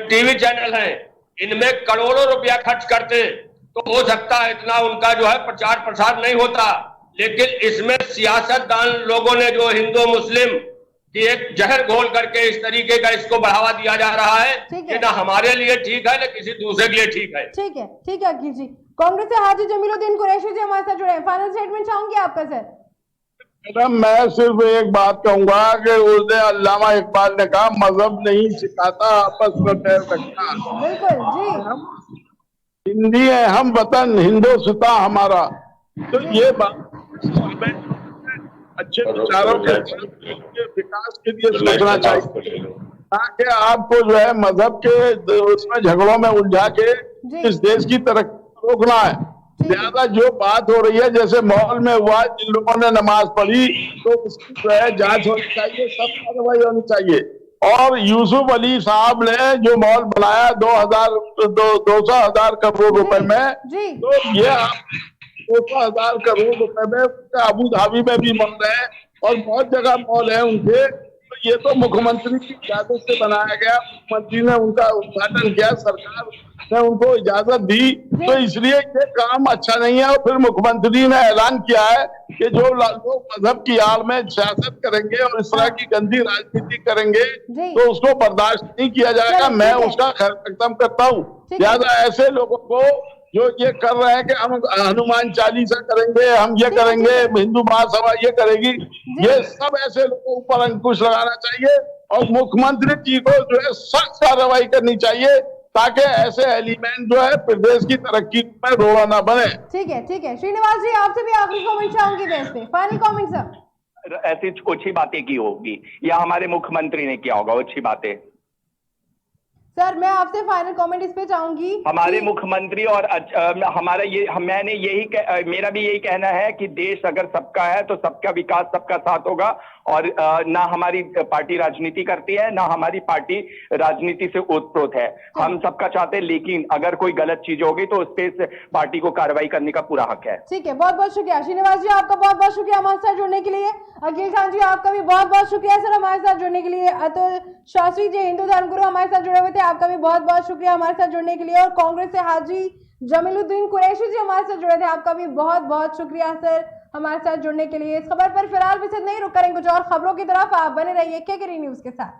टीवी चैनल हैं इनमें करोड़ों रुपया खर्च करते तो हो सकता है इतना उनका जो है प्रचार प्रसार नहीं होता। लेकिन इसमें सियासतदान लोगों ने जो हिंदू मुस्लिम की एक जहर घोल करके इस तरीके का इसको बढ़ावा दिया जा रहा है कि ना हमारे लिए ठीक है ना किसी दूसरे के लिए ठीक है। ठीक है, ठीक है अकील जी। कांग्रेस से हाजी जमीलुद्दीन कुरैशी जी हमारे साथ जुड़े हैं। फाइनल स्टेटमेंट चाहूंगी आपका सर। मैडम, मैं सिर्फ एक बात कहूंगा कि उसने अल्लामा इकबाल ने कहा, मजहब नहीं सिखाता आपस में पैर रखना। बिल्कुल जी। हिंदी है हम वतन, हिंदुस्तान हमारा। तो ये बात अच्छे विचारों के विकास के लिए सोचना चाहिए, ताकि आपको जो है मजहब के उसमें झगड़ों में उलझा के इस देश की तरक्की रोकना है। ज्यादा जो बात हो रही है, जैसे मॉल में हुआ, जिन लोगों ने नमाज पढ़ी तो उसकी जो है जांच होनी चाहिए, सब कार्रवाई होनी चाहिए। और यूसुफ अली साहब ने जो मॉल बनाया 200,000 करोड़ रुपए में, तो ये 200,000 करोड़ रुपए में अबू धाबी में भी मॉल है और बहुत जगह मॉल है उनके। तो ये तो मुख्यमंत्री की इजाजत से बनाया गया, मुख्यमंत्री ने उनका उद्घाटन किया, सरकार ने उनको इजाजत दी, तो इसलिए ये काम अच्छा नहीं है। और फिर मुख्यमंत्री ने ऐलान किया है कि जो लोग मजहब की आड़ में सियासत करेंगे और इस तरह की गंदी राजनीति करेंगे तो उसको बर्दाश्त नहीं किया जाएगा। मैं उसका खैर एकदम करता हूँ। ज्यादा ऐसे लोगों को जो ये कर रहे हैं कि हम हनुमान चालीसा करेंगे, हम ये करेंगे, हिंदू महासभा ये करेगी, ये सब ऐसे लोगों को ऊपर अंकुश लगाना चाहिए और मुख्यमंत्री जी को जो है सख्त कार्रवाई करनी चाहिए, ताकि ऐसे एलिमेंट जो है प्रदेश की तरक्की में रोड़ा ना बने। ठीक है, ठीक है। श्रीनिवास जी आपसे भी आखिरी कमेंट चाहूंगी बेस पे। Final comment sir. ऐसी अच्छी बातें की होगी या हमारे मुख्यमंत्री ने किया होगा अच्छी बातें? सर मैं आपसे फाइनल कमेंट इस पे चाहूंगी। हमारे मुख्यमंत्री और हमारा ये मैंने यही मेरा भी यही कहना है कि देश अगर सबका है तो सबका विकास सबका साथ होगा। और ना हमारी पार्टी राजनीति करती है, ना हमारी पार्टी राजनीति से ओतप्रोत है। हम सबका चाहते हैं, लेकिन अगर कोई गलत चीज होगी तो उस पे पार्टी को कार्रवाई करने का पूरा हक है। ठीक है, बहुत बहुत शुक्रिया। श्रीनिवास जी आपका बहुत बहुत शुक्रिया हमारे साथ जुड़ने के लिए। अकील खान जी आपका भी बहुत बहुत शुक्रिया सर हमारे साथ जुड़ने के लिए। अतुल शास्त्री जी हिंदू धर्मगुरु हमारे साथ जुड़े हुए थे, आपका भी बहुत बहुत शुक्रिया हमारे साथ जुड़ने के लिए। और कांग्रेस से हाजी जमीलुद्दीन कुरैशी जी हमारे साथ जुड़े थे, आपका भी बहुत बहुत शुक्रिया सर हमारे साथ जुड़ने के लिए। इस खबर पर फिलहाल विशेष नहीं रुक करेंगे, कुछ और खबरों की तरफ आप बने रहिए KKD न्यूज के साथ।